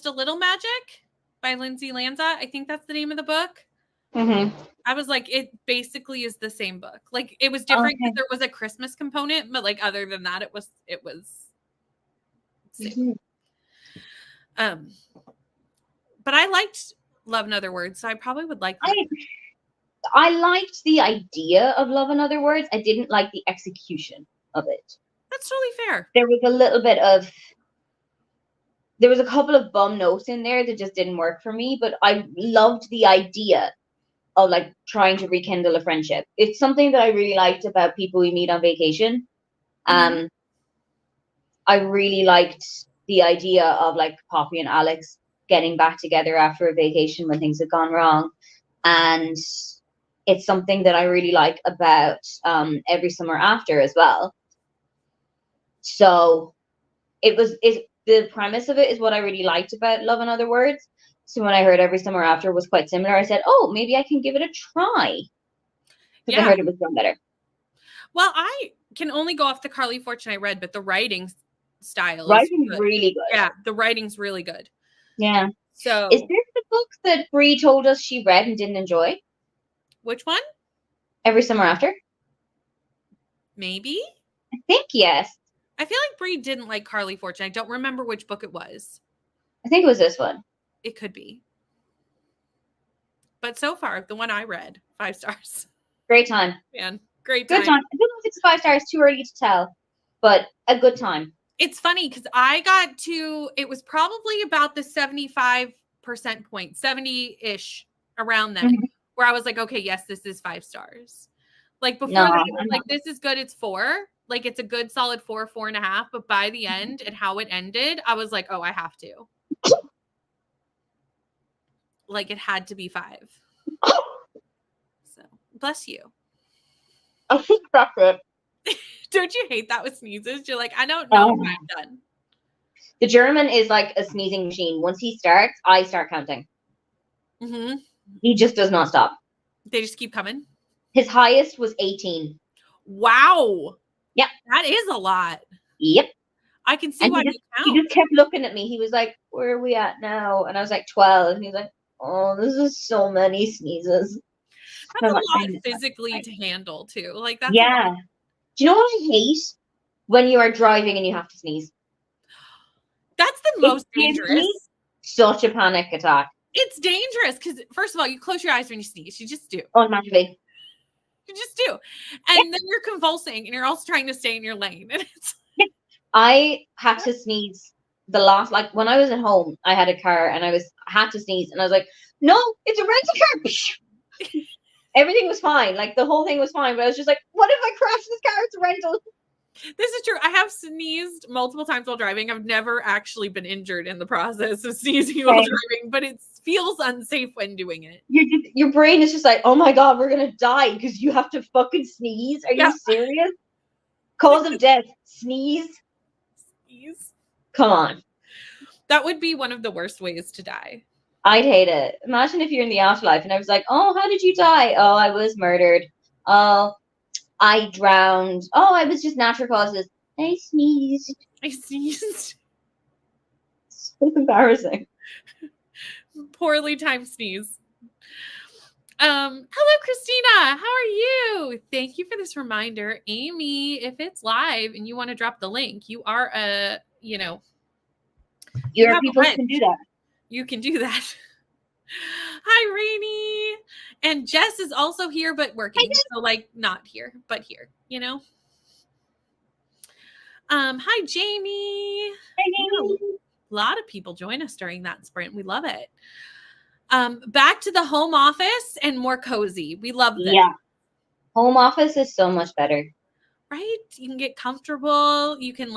a Little Magic by Lindsay Lanza. I think that's the name of the book. Mm-hmm. I was like, it basically is the same book. Like, it was different because there was a Christmas component, but like other than that, it was same. Mm-hmm. But I liked Love and Other Words, so I probably would like that. I liked the idea of Love and Other Words. I didn't like the execution of it. That's totally fair. There was a little bit of... There was a couple of bum notes in there that just didn't work for me, but I loved the idea of like trying to rekindle a friendship. It's something that I really liked about people we meet on vacation. I really liked the idea of like Poppy and Alex getting back together after a vacation when things had gone wrong. And it's something that I really like about Every Summer After as well. So the premise of it is what I really liked about Love and Other Words. So when I heard Every Summer After was quite similar, I said, oh, maybe I can give it a try. Because I heard it was done better. Well, I can only go off the Carly Fortune I read, but the writing style is really good. Yeah, the writing's really good. Yeah. So is this the book that Brie told us she read and didn't enjoy? Which one? Every Summer After? Maybe? I think yes. I feel like Brie didn't like Carly Fortune. I don't remember which book it was. I think it was this one. It could be. But so far, the one I read, 5 stars. Great time. Man, great time. Good time. I don't know if it's 5 stars, too early to tell, but a good time. It's funny because I got to, it was probably about the 75% point, 70-ish around then, where I was like, okay, yes, this is 5 stars. Like before that, I was like, this is good, it's 4. Like it's a good solid 4, 4.5. But by the end and how it ended, I was like, oh, I have to. Like it had to be 5. So bless you. I think that's it. Don't you hate that with sneezes? You're like, I don't know if I'm done. The German is like a sneezing machine. Once he starts, I start counting. Mm-hmm. He just does not stop. They just keep coming? His highest was 18. Wow. Yep. That is a lot. Yep. I can see why you count. He just kept looking at me. He was like, where are we at now? And I was like, 12. And he's like, oh, this is so many sneezes. That's a lot physically to handle, too. Like that's yeah. Do you know what I hate? When you are driving and you have to sneeze. That's the most dangerous. Such a panic attack. It's dangerous because, first of all, you close your eyes when you sneeze. You just do. Automatically. You just do. And then you're convulsing and you're also trying to stay in your lane. And it's I had to sneeze the last, like when I was at home, I had a car and I had to sneeze and I was like, no, it's a rental car. Everything was fine. Like the whole thing was fine. But I was just like, what if I crash this car? It's a rental. This is true. I have sneezed multiple times while driving. I've never actually been injured in the process of sneezing while driving, but it feels unsafe when doing it. Your brain is just like, oh my God, we're going to die because you have to fucking sneeze. Are you serious? Cause of death, sneeze. Sneeze. Come on. That would be one of the worst ways to die. I'd hate it. Imagine if you're in the afterlife and I was like, oh, how did you die? Oh, I was murdered. Oh, I drowned. Oh, I was just natural causes. I sneezed. I sneezed. So embarrassing. Poorly timed sneeze. Hello, Christina. How are you? Thank you for this reminder. Amy, if it's live and you want to drop the link, you are people can do that. You can do that. Hi, Rainy. And Jess is also here, but working. So like not here, but here, you know? Hi, Jamie. Hi, Jamie. A lot of people join us during that sprint. We love it. Back to the home office and more cozy. We love this. Yeah. Home office is so much better. Right? You can get comfortable. You can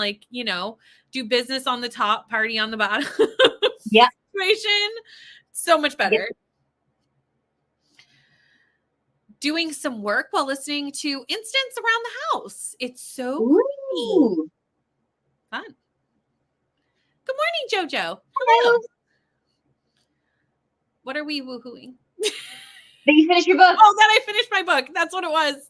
do business on the top, party on the bottom. Yeah. Situation. So much better. Yep. Doing some work while listening to instants around the house. It's so pretty. Fun. Good morning, Jojo. Hello. What are we woohooing? Did you finish your book? Oh, that I finished my book. That's what it was.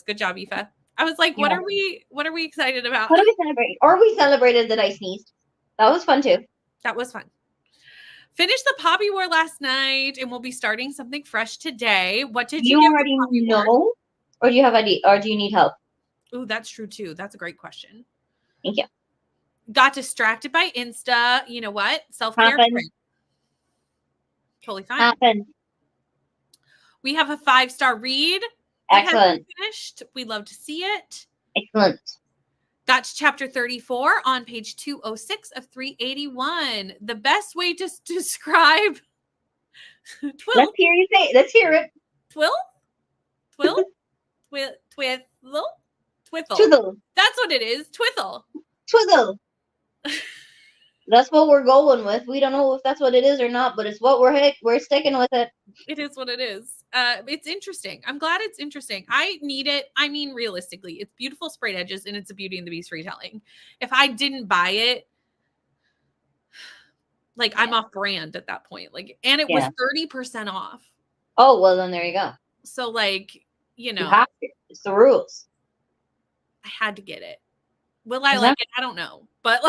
Good job, Aoife. I was like, what are we excited about? What are we celebrating? Or we celebrated that I sneezed. That was fun too. That was fun. Finished the Poppy War last night, and we'll be starting something fresh today. What did you get already know? Or do you have idea? Or do you need help? Oh, that's true too. That's a great question. Thank you. Got distracted by Insta. You know what? Self-care. Totally fine. Happened. We have a 5-star read. Excellent. Finished. We love to see it. Excellent. Got to chapter 34 on page 206 of 381. The best way to describe Twill. Let's hear you say it. Let's hear it. Twill? Twiddle? Twiddle. That's what it is. Twiddle. Twiddle. That's what we're going with. We don't know if that's what it is or not, but it's what we're sticking with it. It is what it is. It's interesting. I'm glad it's interesting. I need it. I mean, realistically, it's beautiful sprayed edges and it's a Beauty and the Beast retelling. If I didn't buy it, I'm off brand at that point. And it was 30% off. Oh, well, then there you go. So you have to. It's the rules. I had to get it. Will I like it? I don't know. But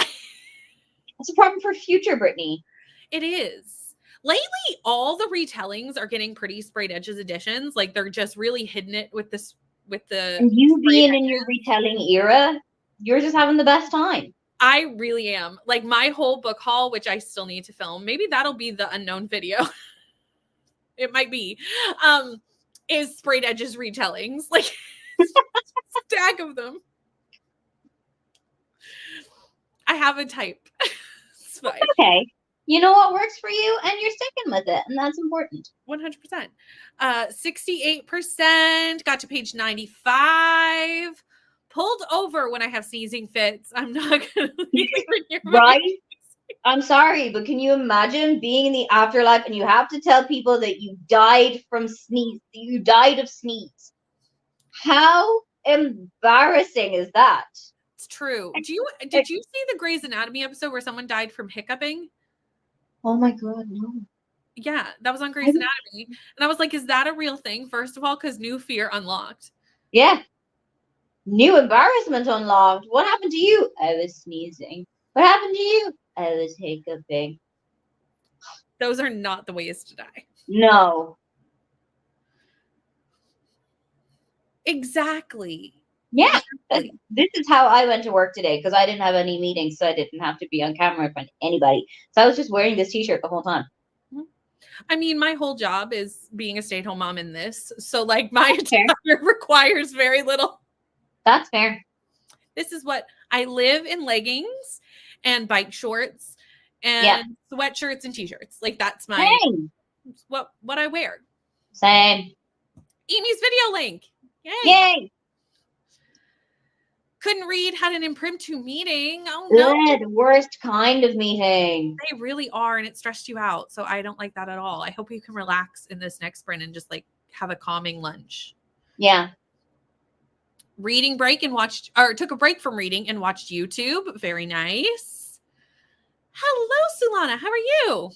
it's a problem for future Brittany. It is. Lately, all the retellings are getting pretty sprayed edges editions. They're just really hitting it with the. And you being in your retelling era, you're just having the best time. I really am. My whole book haul, which I still need to film. Maybe that'll be the unknown video. It might be. Is sprayed edges retellings. Stack of them. I have a type. It's fine. Okay. You know what works for you and you're sticking with it. And that's important. 100%. 68%. Got to page 95. Pulled over when I have sneezing fits. I'm not going to leave it right? I'm sorry, but can you imagine being in the afterlife and you have to tell people that you died from sneeze? You died of sneeze. How embarrassing is that? It's true. Did you see the Grey's Anatomy episode where someone died from hiccuping? Oh my God, no. Yeah, that was on Grey's Anatomy. And I was like, is that a real thing? First of all, because new fear unlocked. Yeah. New embarrassment unlocked. What happened to you? I was sneezing. What happened to you? I was hiccuping. Those are not the ways to die. No. Exactly. Yeah. Exactly. This is how I went to work today because I didn't have any meetings, so I didn't have to be on camera in front of anybody. So I was just wearing this t-shirt the whole time. I mean, my whole job is being a stay-at-home mom in this. So my attire requires very little. That's fair. This is what I live in: leggings and bike shorts and sweatshirts and t-shirts. That's my what I wear. Same. Amy's video link. Yay. Couldn't read, had an impromptu meeting. Oh no. The worst kind of meeting. They really are, and it stressed you out. So I don't like that at all. I hope you can relax in this next sprint and just have a calming lunch. Yeah. Reading break and took a break from reading and watched YouTube. Very nice. Hello, Sulana. How are you?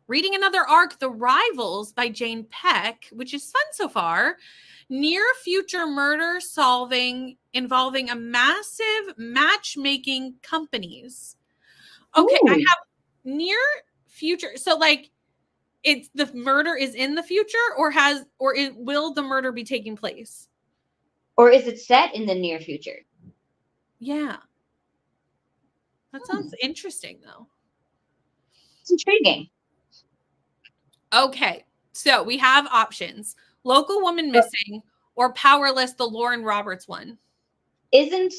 Reading another arc, The Rivals by Jane Peck, which is fun so far. Near future murder solving involving a massive matchmaking companies. Okay, ooh. I have near future. So it's the murder is in the future will the murder be taking place? Or is it set in the near future? Yeah. That sounds interesting though. It's intriguing. Okay. So we have options. Local Woman Missing or Powerless, the Lauren Roberts one. Isn't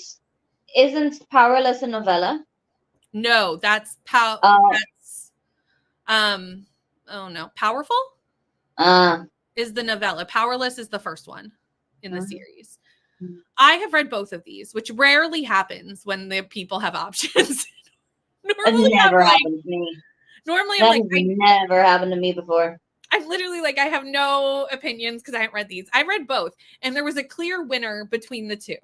Powerless a novella? No, that's Oh no, Powerful Uh, is the novella. Powerless is the first one in the uh, series. I have read both of these, which rarely happens when the people have options. It never happened to me. Normally I'm That like, has never happened to me before. I'm literally like, I have no opinions because I haven't read these. I read both, and there was a clear winner between the two.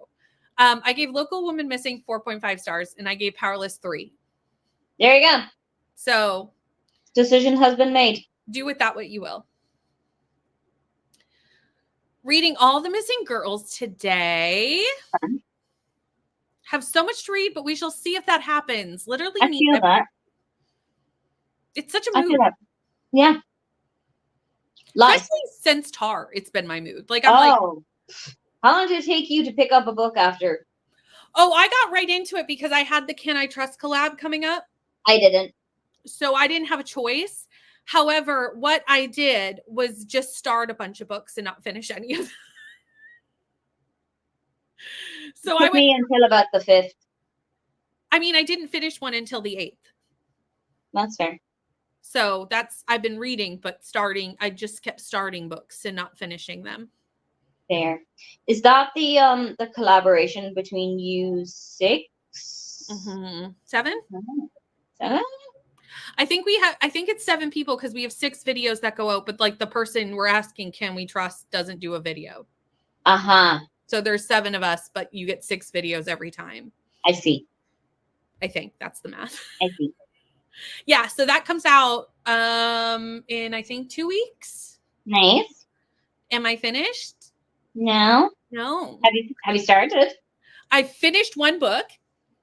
I gave Local Woman Missing 4.5 stars, and I gave Powerless 3. There you go. So, decision has been made. Do with that what you will. Reading All the Missing Girls today. Have so much to read, but we shall see if that happens. Literally, I feel that. It's such a I mood. feel that. Yeah. Especially since Tar, it's been my mood. Like, I'm how long did it take you to pick up a book after? Oh, I got right into it because I had the Can I Trust collab coming up. I didn't. So I didn't have a choice. However, what I did was just start a bunch of books and not finish any of them. So it took me until about the 5th. I mean, I didn't finish one until the 8th. That's fair. So I've been reading, but I just kept starting books and not finishing them. There. Is that the collaboration between you 6? Mm-hmm. 7? 7? I think it's 7 people because we have 6 videos that go out, but like the person we're asking, can we trust, doesn't do a video. So there's 7 of us, but you get 6 videos every time. I see. I think that's the math. I see. Yeah, so that comes out in I think 2 weeks. Nice. Am I finished? No. Have you started? I finished one book.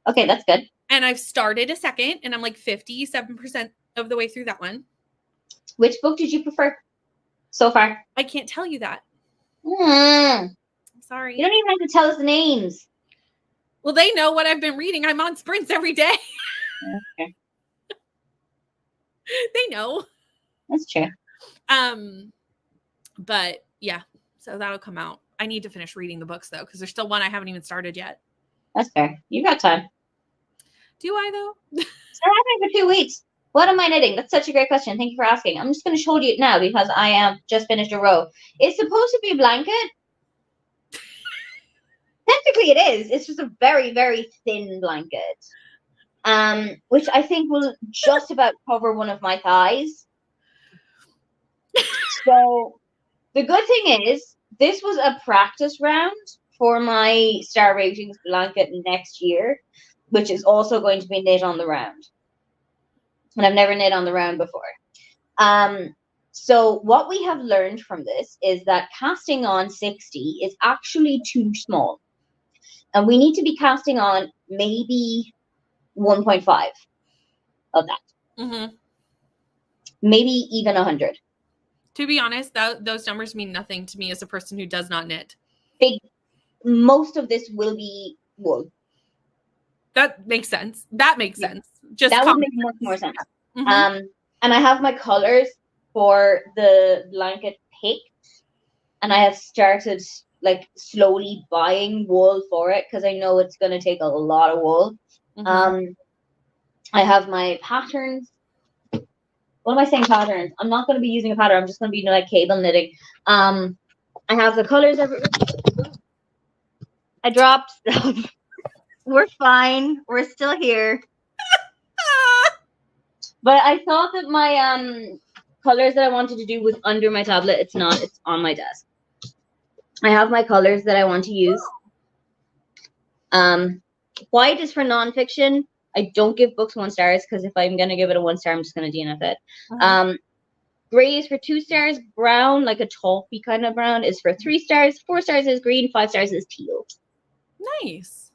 Okay, that's good. And I've started a second, and I'm like 57% of the way through that one. Which book did you prefer so far? I can't tell you that. I'm sorry. You don't even have to tell us the names. Well, they know what I've been reading. I'm on sprints every day. Okay. They know. That's true. But yeah, so that'll come out. I need to finish reading the books though, because there's still one I haven't even started yet. That's fair. You got time. Do I though? It's been happening for 2 weeks. What am I knitting? That's such a great question. Thank you for asking. I'm just going to show you it now because I have just finished a row. It's supposed to be a blanket. Technically it is. It's just a very, very thin blanket. Which I think will just about cover one of my thighs. So the good thing is this was a practice round for my Star Ratings blanket next year, which is also going to be knit on the round. And I've never knit on the round before. So what we have learned from this is that casting on 60 is actually too small. And we need to be casting on maybe 1.5 of that. Mm-hmm. Maybe even 100. To be honest, those numbers mean nothing to me as a person who does not knit. Most of this will be wool. That makes sense. That makes sense. That would make much more sense. Mm-hmm. And I have my colors for the blanket picked, and I have started like slowly buying wool for it because I know it's going to take a lot of wool. Mm-hmm. I have my patterns. What am I saying patterns? I'm not going to be using a pattern. I'm just going to be like cable knitting. I have the colors everywhere. I dropped stuff. We're fine. We're still here. But I thought that my colors that I wanted to do was under my tablet. It's not. It's on my desk. I have my colors that I want to use. White is for nonfiction. I don't give books 1 stars because if I'm going to give it a 1 star, I'm just going to DNF it. Uh-huh. Gray is for 2 stars. Brown, like a taupey kind of brown, is for 3 stars. 4 stars is green. 5 stars is teal. Nice.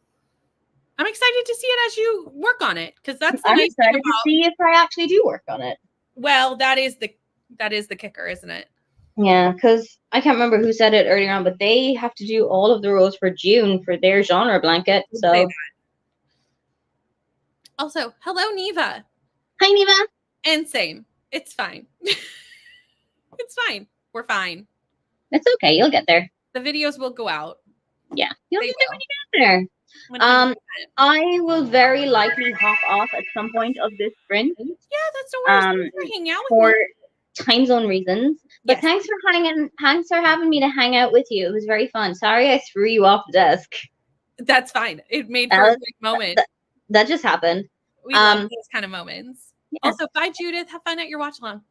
I'm excited to see it as you work on it because that's the I'm nice excited thing to see if I actually do work on it. Well, that is the kicker, isn't it? Yeah, because I can't remember who said it earlier on, but they have to do all of the rows for June for their genre blanket. So. Also, hello, Neva. Hi, Neva. And same. It's fine. It's fine. We're fine. It's okay. You'll get there. The videos will go out. Yeah, you'll get there when you get there. 100%. I will very likely hop off at some point of this sprint. Yeah, that's no worries. Um, Thanks for hanging out with for me. time zone reasons. But Yes, thanks for having me to hang out with you. It was very fun. Sorry I threw you off the desk. that's fine. It made for a That, great moment. that just happened. We love those kind of moments. Yeah. Also, bye, Judith. Have fun at your watch along.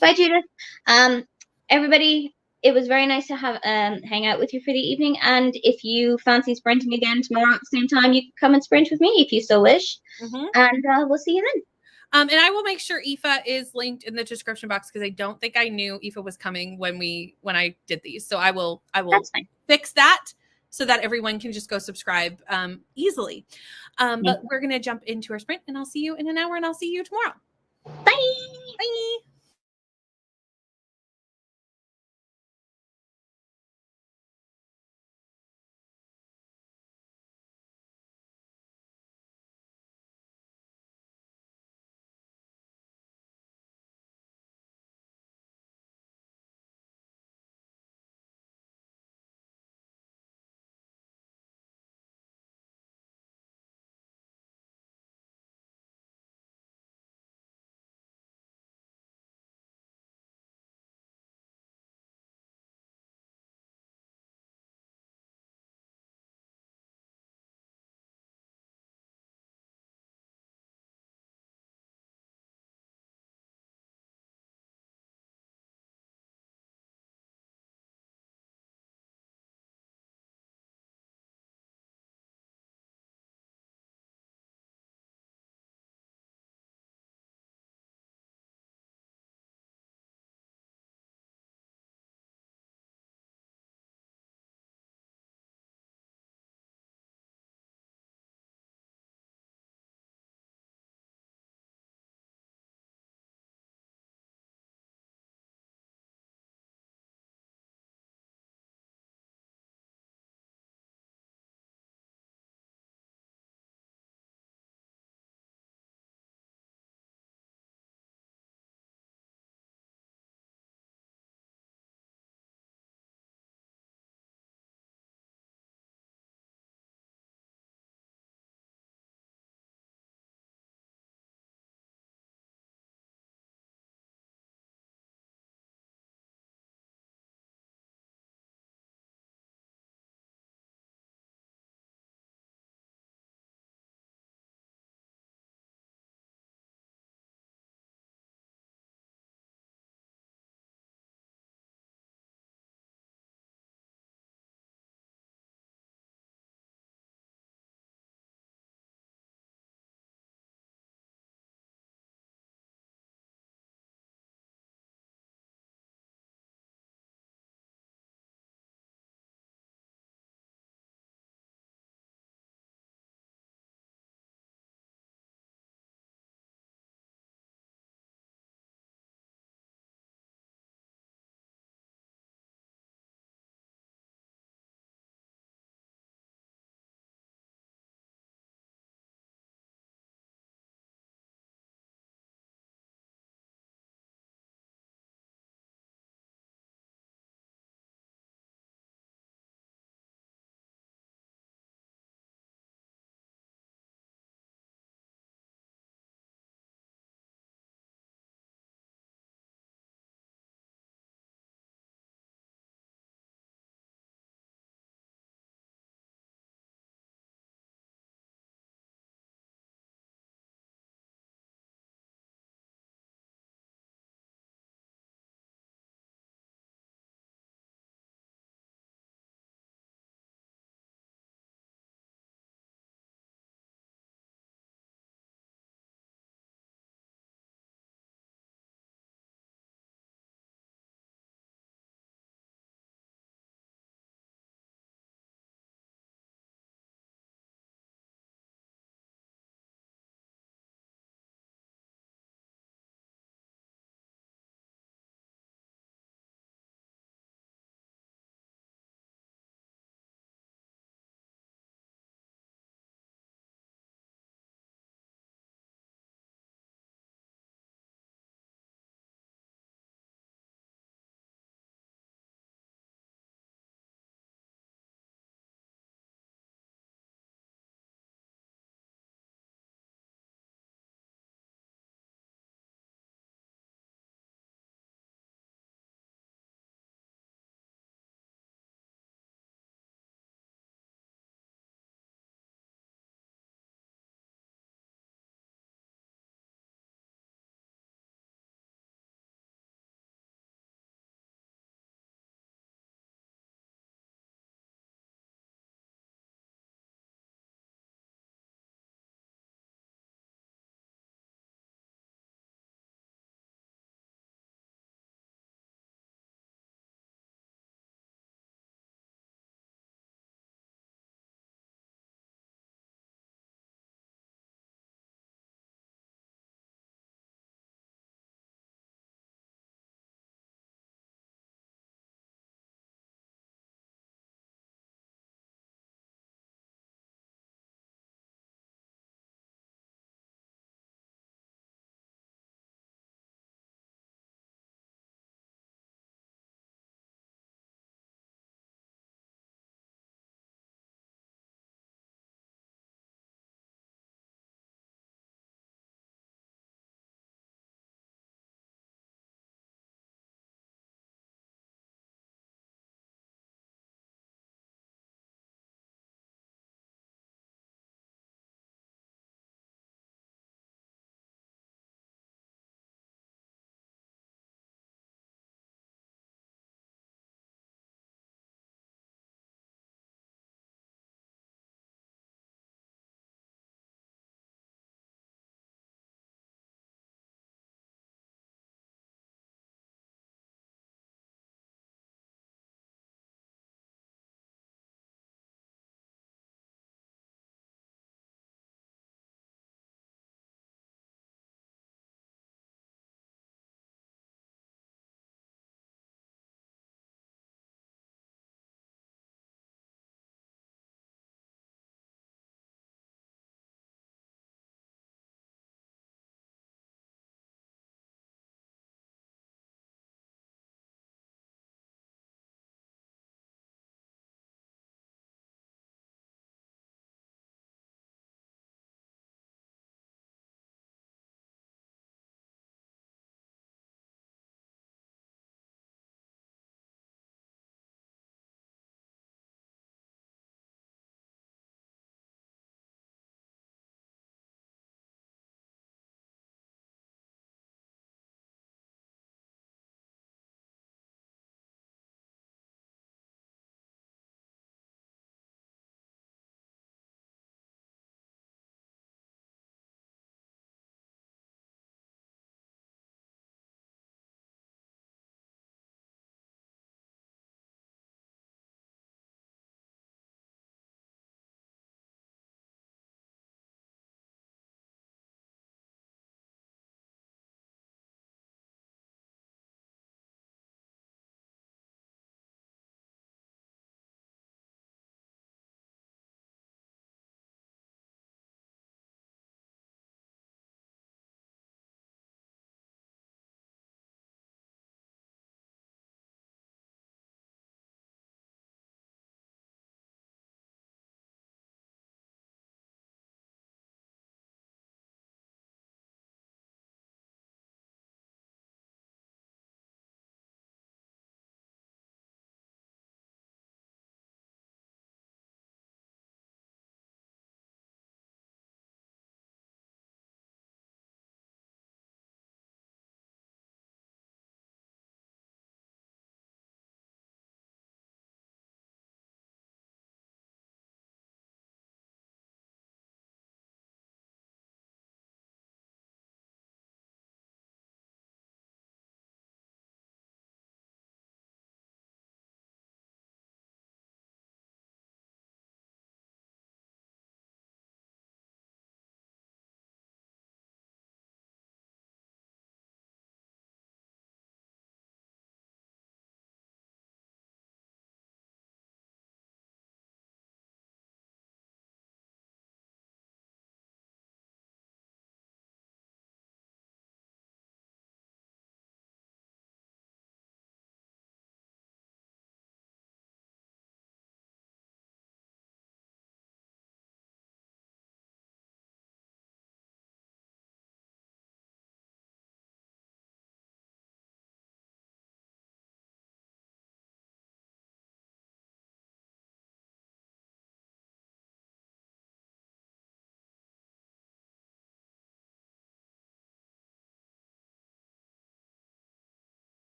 Bye, Judith. Everybody, it was very nice to have hang out with you for the evening. And if you fancy sprinting again tomorrow at the same time, you can come and sprint with me if you so wish. Mm-hmm. And we'll see you then. And I will make sure Aoife is linked in the description box because I don't think I knew Aoife was coming when I did these. So I will fix that so that everyone can just go subscribe easily. But we're gonna jump into our sprint, and I'll see you in an hour, and I'll see you tomorrow. Bye. Bye.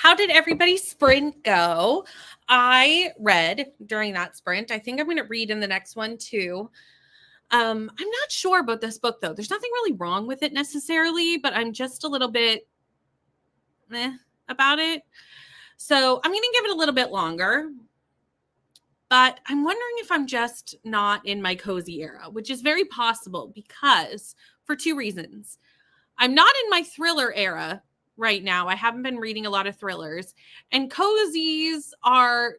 How did everybody's sprint go? I read during that sprint. I think I'm going to read in the next one too. I'm not sure about this book though. There's nothing really wrong with it necessarily, but I'm just a little bit about it. So I'm going to give it a little bit longer. But I'm wondering if I'm just not in my cozy era, which is very possible because for two reasons. I'm not in my thriller era right now. I haven't been reading a lot of thrillers, and cozies are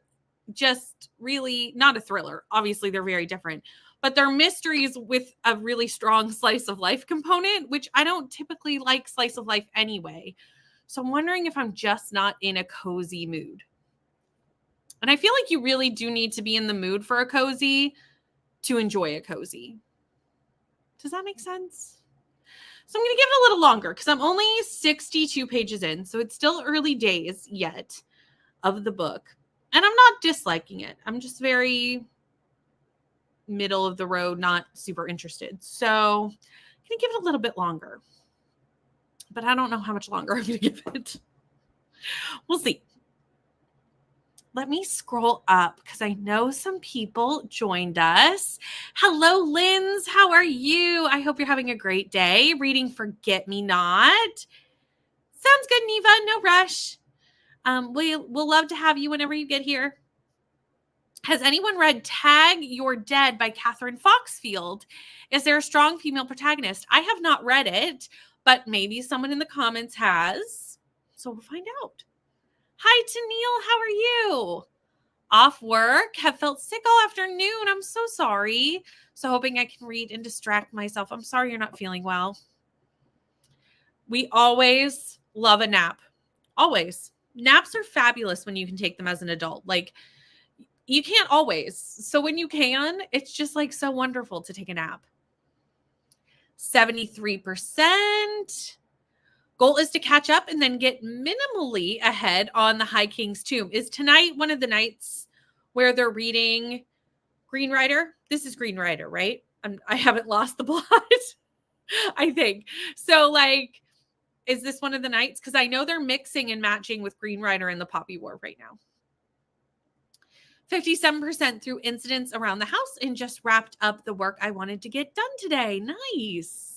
just really not a thriller. Obviously, they're very different, but they're mysteries with a really strong slice of life component, which I don't typically like slice of life anyway. So I'm wondering if I'm just not in a cozy mood. And I feel like you really do need to be in the mood for a cozy to enjoy a cozy. Does that make sense? So I'm going to give it a little longer because I'm only 62 pages in. So it's still early days yet of the book. And I'm not disliking it. I'm just very middle of the road, not super interested. So I'm going to give it a little bit longer. But I don't know how much longer I'm going to give it. We'll see. Let me scroll up because I know some people joined us. Hello, Linz. How are you? I hope you're having a great day. Reading Forget Me Not. Sounds good, Neva. No rush. We'll love to have you whenever you get here. Has anyone read Tag You're Dead by Catherine Foxfield? Is there a strong female protagonist? I have not read it, but maybe someone in the comments has. So we'll find out. Hi, Tennille. How are you? Off work? Have felt sick all afternoon. I'm so sorry. So hoping I can read and distract myself. I'm sorry you're not feeling well. We always love a nap. Always. Naps are fabulous when you can take them as an adult. Like, you can't always. So when you can, it's just like so wonderful to take a nap. 73%. Goal is to catch up and then get minimally ahead on the High King's Tomb. Is tonight one of the nights where they're reading Green Rider? This is Green Rider, right? I haven't lost the plot, I think. So, like, is this one of the nights? Because I know they're mixing and matching with Green Rider and the Poppy War right now. 57% through incidents around the house and just wrapped up the work I wanted to get done today. Nice.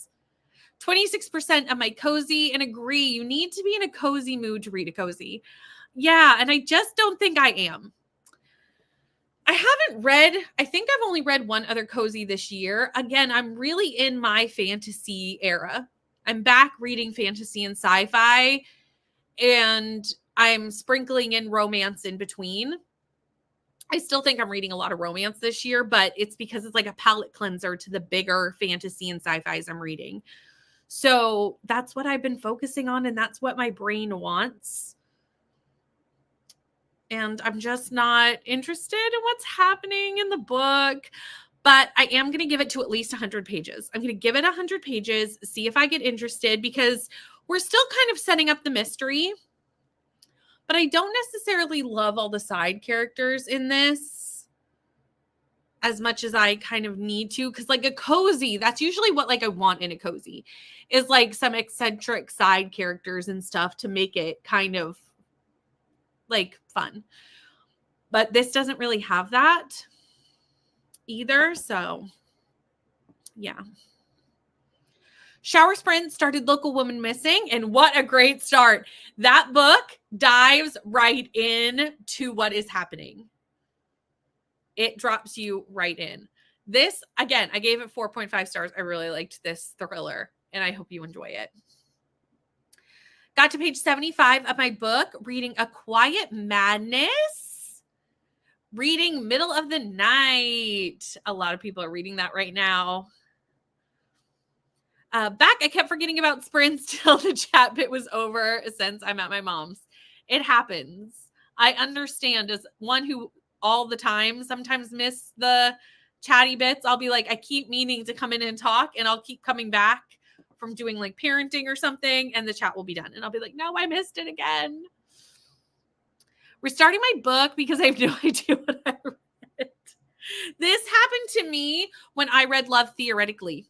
26% of my cozy, and agree, you need to be in a cozy mood to read a cozy. Yeah, and I just don't think I am. I think I've only read one other cozy this year. Again, I'm really in my fantasy era. I'm back reading fantasy and sci-fi, and I'm sprinkling in romance in between. I still think I'm reading a lot of romance this year, but it's because it's like a palate cleanser to the bigger fantasy and sci-fis I'm reading. So that's what I've been focusing on, and that's what my brain wants. And I'm just not interested in what's happening in the book, but I am going to give it to at least 100 pages. I'm going to give it 100 pages, see if I get interested, because we're still kind of setting up the mystery, but I don't necessarily love all the side characters in this as much as I kind of need to, because like a cozy, that's usually what like I want in a cozy, is like some eccentric side characters and stuff to make it kind of like fun. But this doesn't really have that either. So yeah. Shower Sprint started Local Woman Missing, and what a great start. That book dives right in to what is happening. It drops you right in. This, again, I gave it 4.5 stars. I really liked this thriller, and I hope you enjoy it. Got to page 75 of my book, reading A Quiet Madness, reading Middle of the Night. A lot of people are reading that right now. I kept forgetting about sprints till the chat bit was over since I'm at my mom's. It happens. I understand as one who all the time sometimes miss the chatty bits. I'll be like, I keep meaning to come in and talk, and I'll keep coming back from doing like parenting or something, and the chat will be done. And I'll be like, no, I missed it again. Restarting my book because I have no idea what I read. This happened to me when I read Love Theoretically.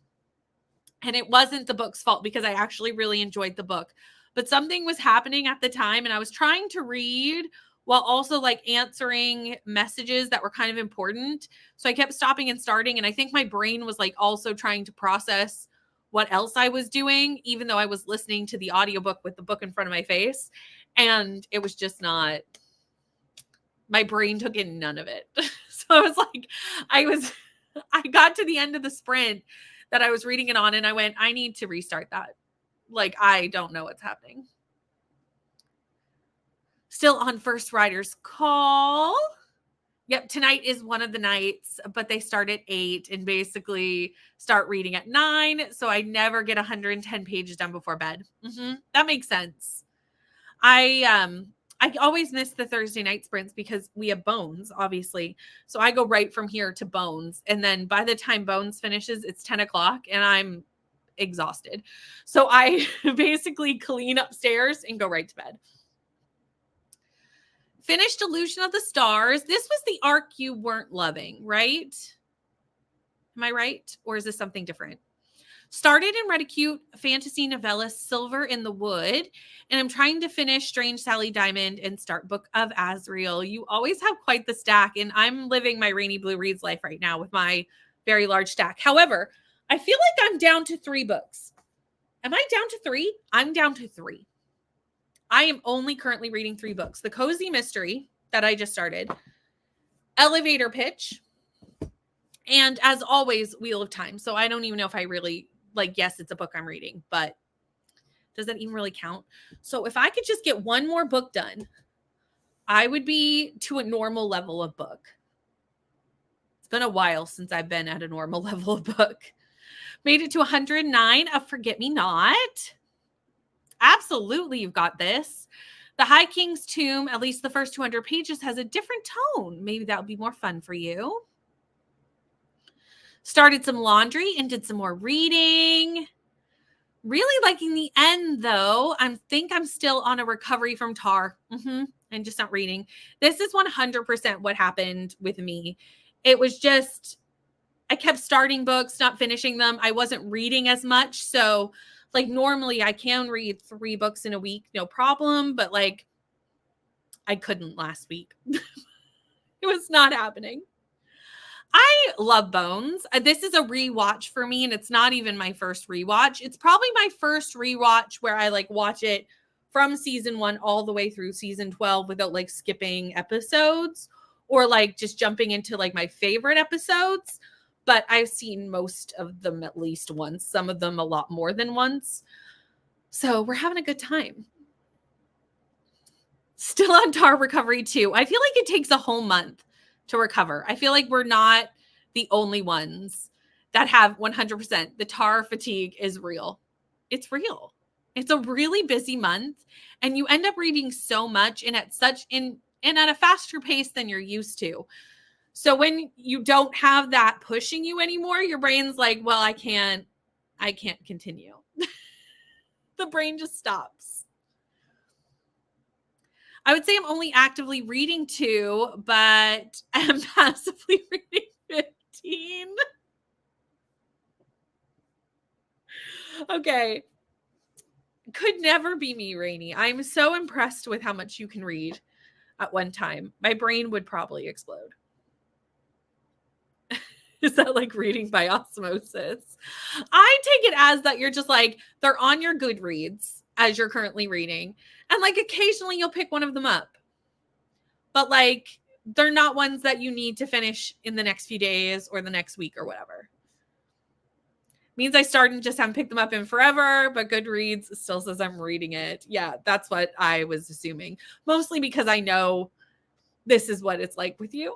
And it wasn't the book's fault because I actually really enjoyed the book. but something was happening at the time and I was trying to read while also like answering messages that were kind of important. So I kept stopping and starting. And I think my brain was like also trying to process what else I was doing, even though I was listening to the audiobook with the book in front of my face. And it was just not, my brain took in none of it. So I was like, I got to the end of the sprint that I was reading it on and I went, I need to restart that. Like, I don't know what's happening. Still on First Riders Call. Yep, tonight is one of the nights, but they start at 8 and basically start reading at 9. So I never get 110 pages done before bed. That makes sense. I always miss the Thursday night sprints because we have Bones, obviously. So I go right from here to Bones. And then by the time Bones finishes, it's 10 o'clock and I'm exhausted. So I basically clean upstairs and go right to bed. Finished Illusion of the Stars. This was the arc you weren't loving, right? Am I right? Or is this something different? Started and read a cute fantasy novella, Silver in the Wood, and I'm trying to finish Strange Sally Diamond and start Book of Azrael. You always have quite the stack, and I'm living my Rainy Blue Reads life right now with my very large stack. However, I feel like I'm down to 3 books. Am I down to 3? I'm down to 3. I am only currently reading 3 books. The Cozy Mystery that I just started, Elevator Pitch, and as always, Wheel of Time. So I don't even know if I really, like, yes, it's a book I'm reading, but does that even really count? So if I could just get one more book done, I would be to a normal level of book. It's been a while since I've been at a normal level of book. Made it to 109 of Forget Me Not. Absolutely, you've got this. The High King's Tomb, at least the first 200 pages, has a different tone. Maybe that would be more fun for you. Started some laundry and did some more reading. Really liking the end, though. I think I'm still on a recovery from Tar. And just not reading. This is 100% what happened with me. It was just, I kept starting books, not finishing them. I wasn't reading as much. So, like, normally I can read 3 books in a week, no problem. But, like, I couldn't last week. It was not happening. I love Bones. This is a rewatch for me, and it's not even my first rewatch. It's probably my first rewatch where I, like, watch it from season 1 all the way through season 12 without, like, skipping episodes or, like, just jumping into, like, my favorite episodes. But I've seen most of them at least once, some of them a lot more than once. So we're having a good time. Still on Tar recovery too. I feel like it takes a whole month to recover. I feel like we're not the only ones that have 100%. The Tar fatigue is real. It's real. It's a really busy month and you end up reading so much and at a faster pace than you're used to. So when you don't have that pushing you anymore, your brain's like, well, I can't continue. The brain just stops. I would say I'm only actively reading 2, but I'm passively reading 15. Okay. Could never be me, Rainy. I'm so impressed with how much you can read at one time. My brain would probably explode. Is that like reading by osmosis? I take it as that you're just like, they're on your Goodreads as you're currently reading. And like occasionally you'll pick one of them up. But like, they're not ones that you need to finish in the next few days or the next week or whatever. Means I start and just haven't picked them up in forever, but Goodreads still says I'm reading it. Yeah, that's what I was assuming. Mostly because I know this is what it's like with you.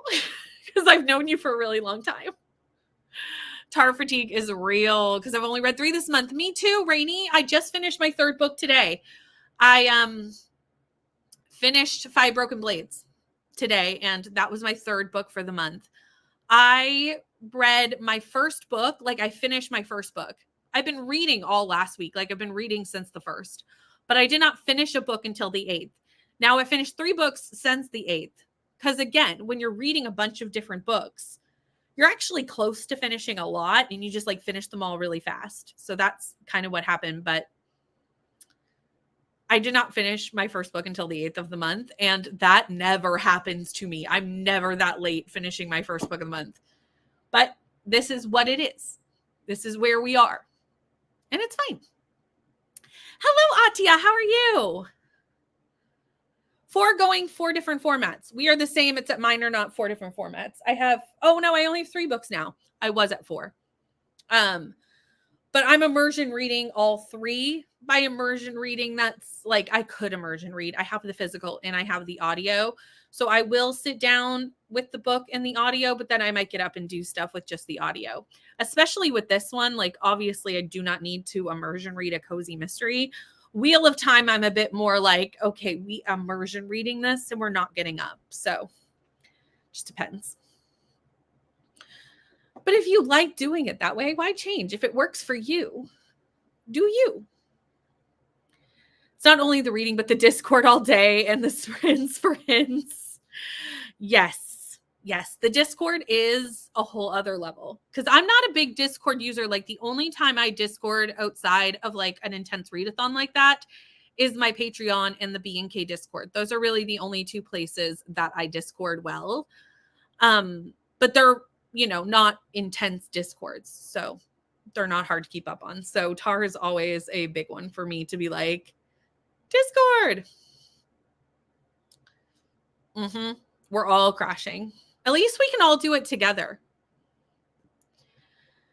Because I've known you for a really long time. Tar fatigue is real because I've only read 3 this month. Me too, Rainy. I just finished my 3rd book today. I finished 5 Broken Blades today, and that was my 3rd book for the month. I read my first book, like I finished my first book. I've been reading all last week, like I've been reading since the 1st, but I did not finish a book until the 8th. Now I finished 3 books since the 8th. Because again, when you're reading a bunch of different books, you're actually close to finishing a lot and you just like finish them all really fast. So that's kind of what happened. But I did not finish my first book until the 8th of the month, and that never happens to me. I'm never that late finishing my first book of the month. But this is what it is. This is where we are. And it's fine. Hello, Atia. How are you? 4 different formats. We are the same, except mine are not 4 different formats. I only have 3 books now. I was at 4. But I'm immersion reading all 3. By immersion reading, that's like I could immersion read. I have the physical and I have the audio. So I will sit down with the book and the audio, but then I might get up and do stuff with just the audio. Especially with this one, like obviously I do not need to immersion read a cozy mystery. Wheel of Time, I'm a bit more like, okay, we immersion reading this and we're not getting up. So just depends. But if you like doing it that way, why change? If it works for you, do you? It's not only the reading, but the Discord all day and the sprints. Yes. The Discord is a whole other level because I'm not a big Discord user. Like the only time I Discord outside of like an intense readathon like that is my Patreon and the B&K Discord. Those are really the only 2 places that I Discord well. But they're, not intense Discords. So they're not hard to keep up on. So Tar is always a big one for me to be like, Discord. We're all crashing. At least we can all do it together.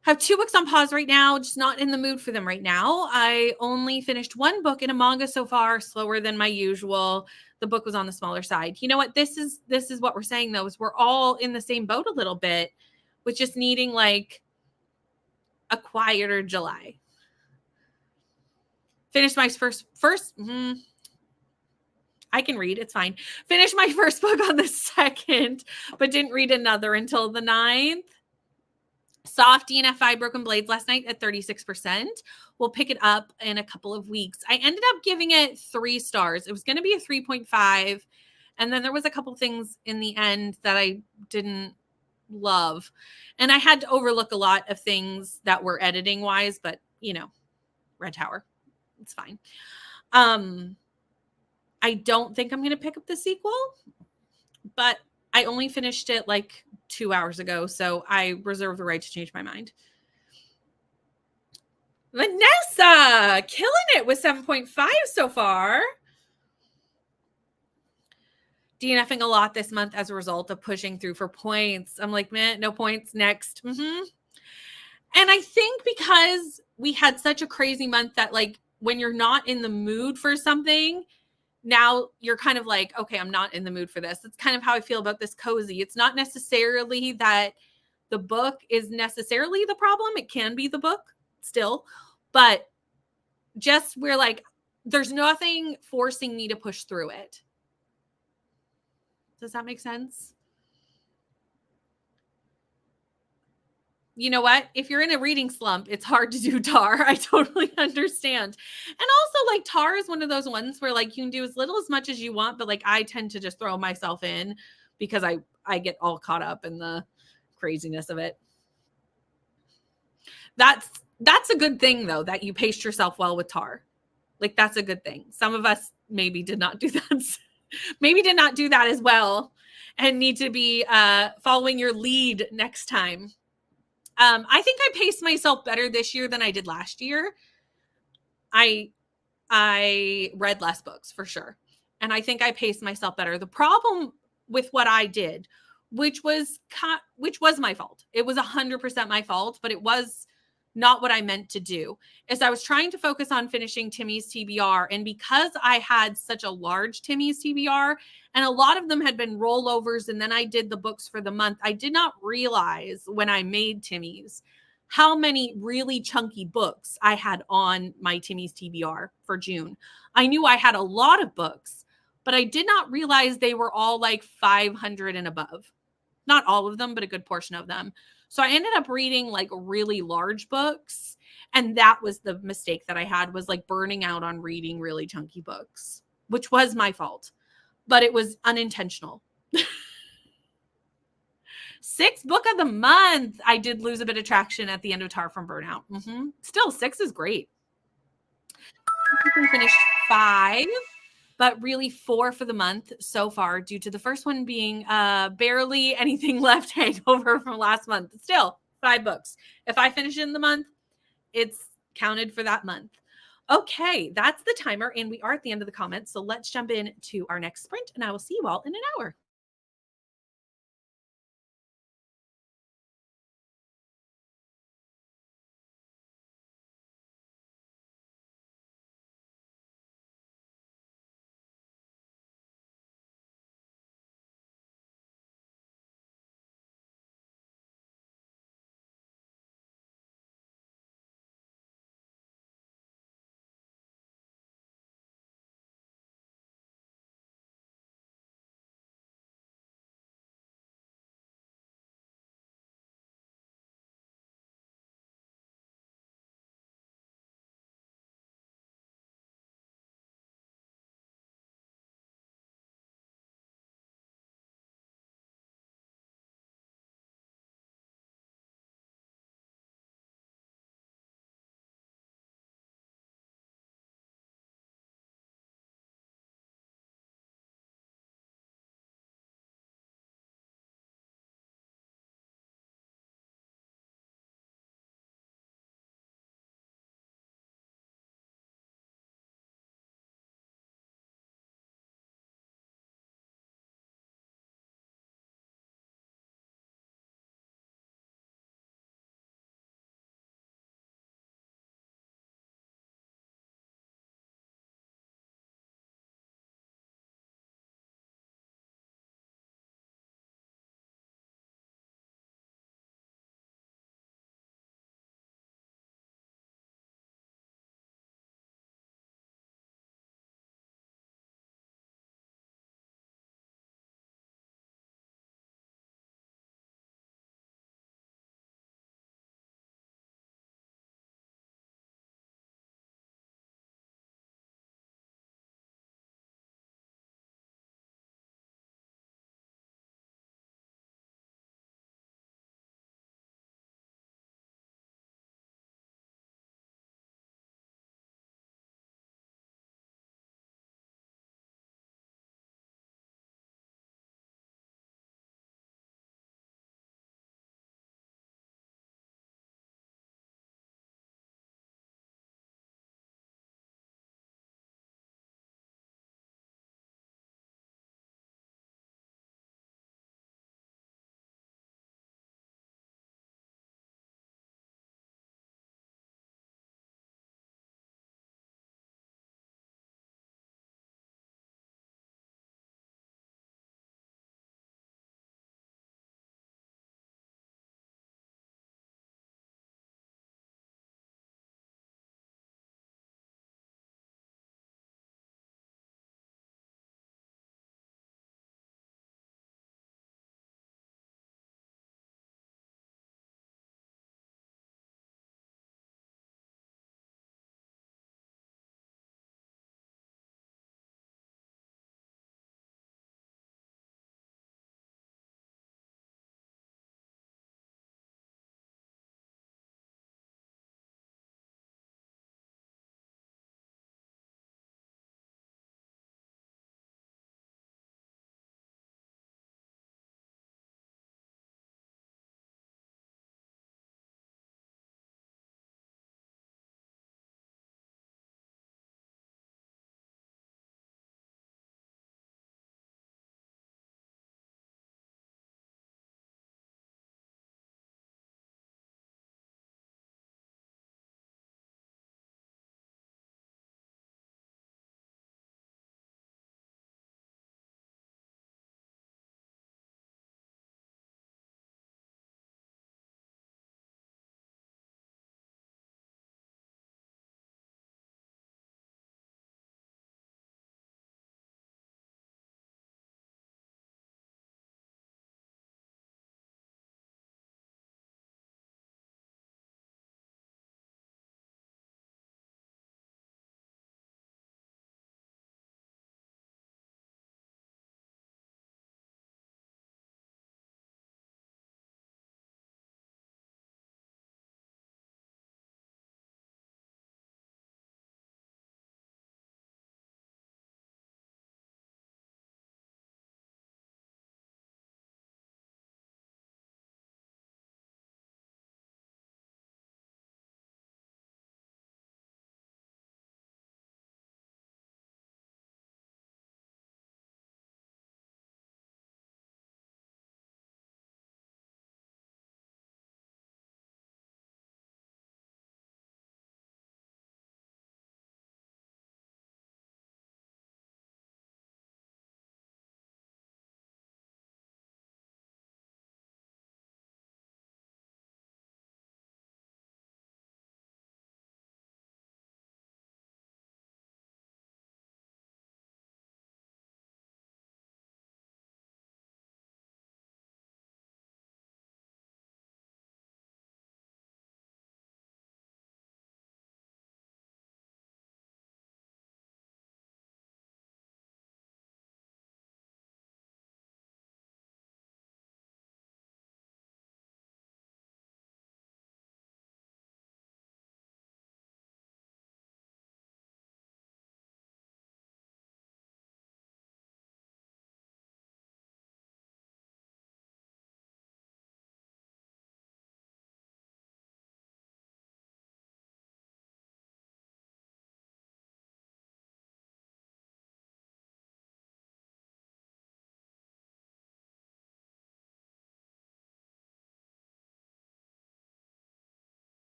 Have 2 books on pause right now, just not in the mood for them right now. I only finished 1 book in a manga so far, slower than my usual. The book was on the smaller side. You know what? This is what we're saying though, is we're all in the same boat a little bit with just needing like a quieter July. Finished my first I can read. It's fine. Finished my first book on the 2nd, but didn't read another until the 9th. Soft DNF5 Broken Blades last night at 36%. We'll pick it up in a couple of weeks. I ended up giving it 3 stars. It was going to be a 3.5. And then there was a couple things in the end that I didn't love. And I had to overlook a lot of things that were editing wise, but Red Tower. It's fine. I don't think I'm going to pick up the sequel, but I only finished it like 2 hours ago, so I reserve the right to change my mind. Vanessa, killing it with 7.5 so far. DNFing a lot this month as a result of pushing through for points. I'm like, man, no points, next. And I think because we had such a crazy month that like when you're not in the mood for something, now you're kind of like, okay, I'm not in the mood for this. That's kind of how I feel about this cozy. It's not necessarily that the book is necessarily the problem. It can be the book still, but just we're like, there's nothing forcing me to push through it. Does that make sense? You know what? If you're in a reading slump, it's hard to do Tar. I totally understand. And also like Tar is one of those ones where like you can do as little as much as you want, but like I tend to just throw myself in because I get all caught up in the craziness of it. That's a good thing though, that you paced yourself well with Tar. Like that's a good thing. Some of us maybe did not do that. Maybe did not do that as well and need to be following your lead next time. I think I paced myself better this year than I did last year. I read less books for sure. And I think I paced myself better. The problem with what I did, which was my fault. It was 100% my fault, but it was not what I meant to do, is I was trying to focus on finishing Timmy's TBR. And because I had such a large Timmy's TBR and a lot of them had been rollovers, and then I did the books for the month, I did not realize when I made Timmy's how many really chunky books I had on my Timmy's TBR for June. I knew I had a lot of books, but I did not realize they were all like 500 and above. Not all of them, but a good portion of them. So I ended up reading like really large books. And that was the mistake that I had, was like burning out on reading really chunky books, which was my fault, but it was unintentional. 6th book of the month. I did lose a bit of traction at the end of Tar from Burnout. Still 6 is great. technically finished 5, but really 4 for the month so far, due to the first one being barely anything left hangover from last month. Still, 5 books. If I finish it in the month, it's counted for that month. Okay, that's the timer, and we are at the end of the comments. So let's jump in to our next sprint, and I will see you all in an hour.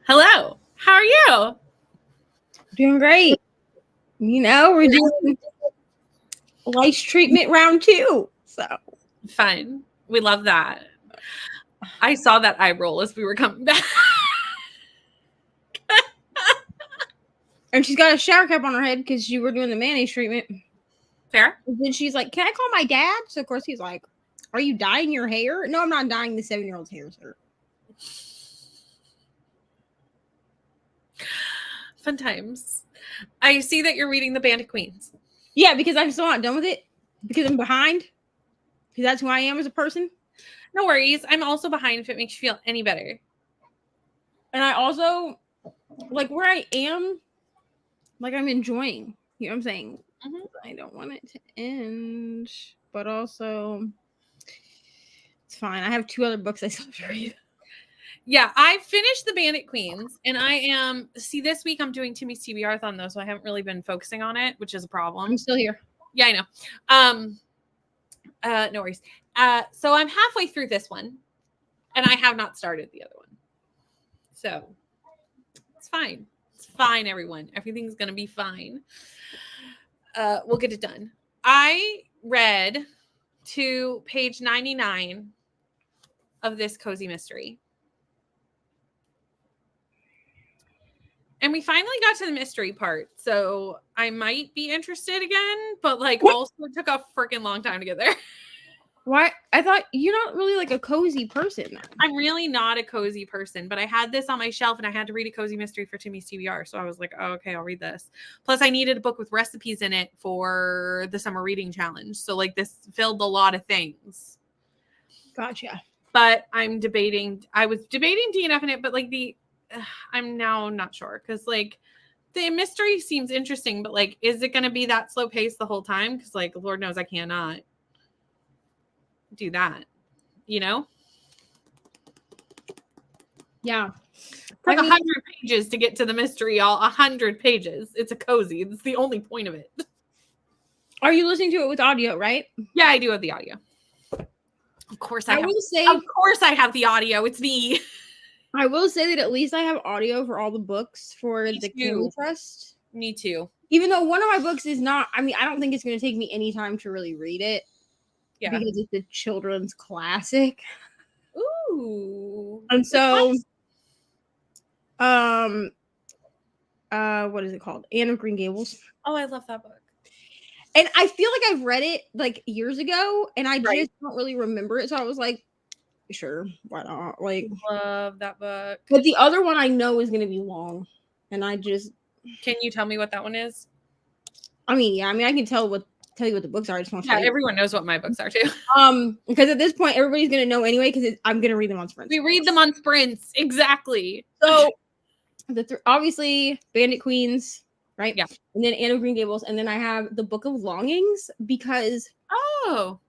Hello. How are you? Doing great. You know, we're doing lice treatment round 2. So Fun. We love that. I saw that eye roll as we were coming back. and she's got a shower cap on her head because you were doing the mayonnaise treatment. Fair. And then she's like, "Can I call my dad?" So of course he's like, "Are you dyeing your hair?" No, I'm not dyeing the 7-year-old's hair, sir. Fun times. I see that you're reading The Bandit Queens. Yeah, because I'm still not done with it. Because I'm behind. Because that's who I am as a person. No worries. I'm also behind if it makes you feel any better. And I also, like, where I am, like, I'm enjoying. You know what I'm saying? Mm-hmm. I don't want it to end. But also, it's fine. I have 2 other books I still have to read. Yeah, I finished The Bandit Queens, and I am, this week I'm doing Timmy's TBR-thon, though, so I haven't really been focusing on it, which is a problem. I'm still here. Yeah, I know. No worries. So I'm halfway through this one, and I have not started the other one. So it's fine. It's fine, everyone. Everything's going to be fine. We'll get it done. I read to page 99 of this cozy mystery. And we finally got to the mystery part, so I might be interested again, but like also it took a freaking long time to get there. Why? I thought you're not really like a cozy person. I'm really not a cozy person, but I had this on my shelf and I had to read a cozy mystery for Timmy's TBR, so I was like, oh, okay, I'll read this. Plus, I needed a book with recipes in it for the summer reading challenge, so like this filled a lot of things. Gotcha. But I'm debating. I was debating DNF in it, but like I'm now not sure because like the mystery seems interesting, but like, is it going to be that slow pace the whole time? Because like, Lord knows I cannot do that, you know? Yeah. For 100 pages to get to the mystery, y'all. 100 pages. It's a cozy. That's the only point of it. Are you listening to it with audio, right? Yeah, I do have the audio. Of course I have. will say, of course I have the audio. It's me. I will say that at least I have audio for all the books for the Candy Trust. Me too. Even though one of my books is not, I mean, I don't think it's going to take me any time to really read it. Yeah. Because it's a children's classic. Ooh. And so, what is it called? Anne of Green Gables. Oh, I love that book. And I feel like I've read it like years ago, and I just don't really remember it. So I was like, sure, why not? Like, love that book. But the other one I know is going to be long, and I just. Can you tell me what that one is? I mean, yeah. I mean, I can tell you what the books are. I just want to. Yeah, everyone knows what my books are too. Because at this point, everybody's going to know anyway. Because I'm going to read them on sprints. We read them on sprints, exactly. So, obviously, Bandit Queens, right? Yeah. And then Anne of Green Gables, and then I have the Book of Longings because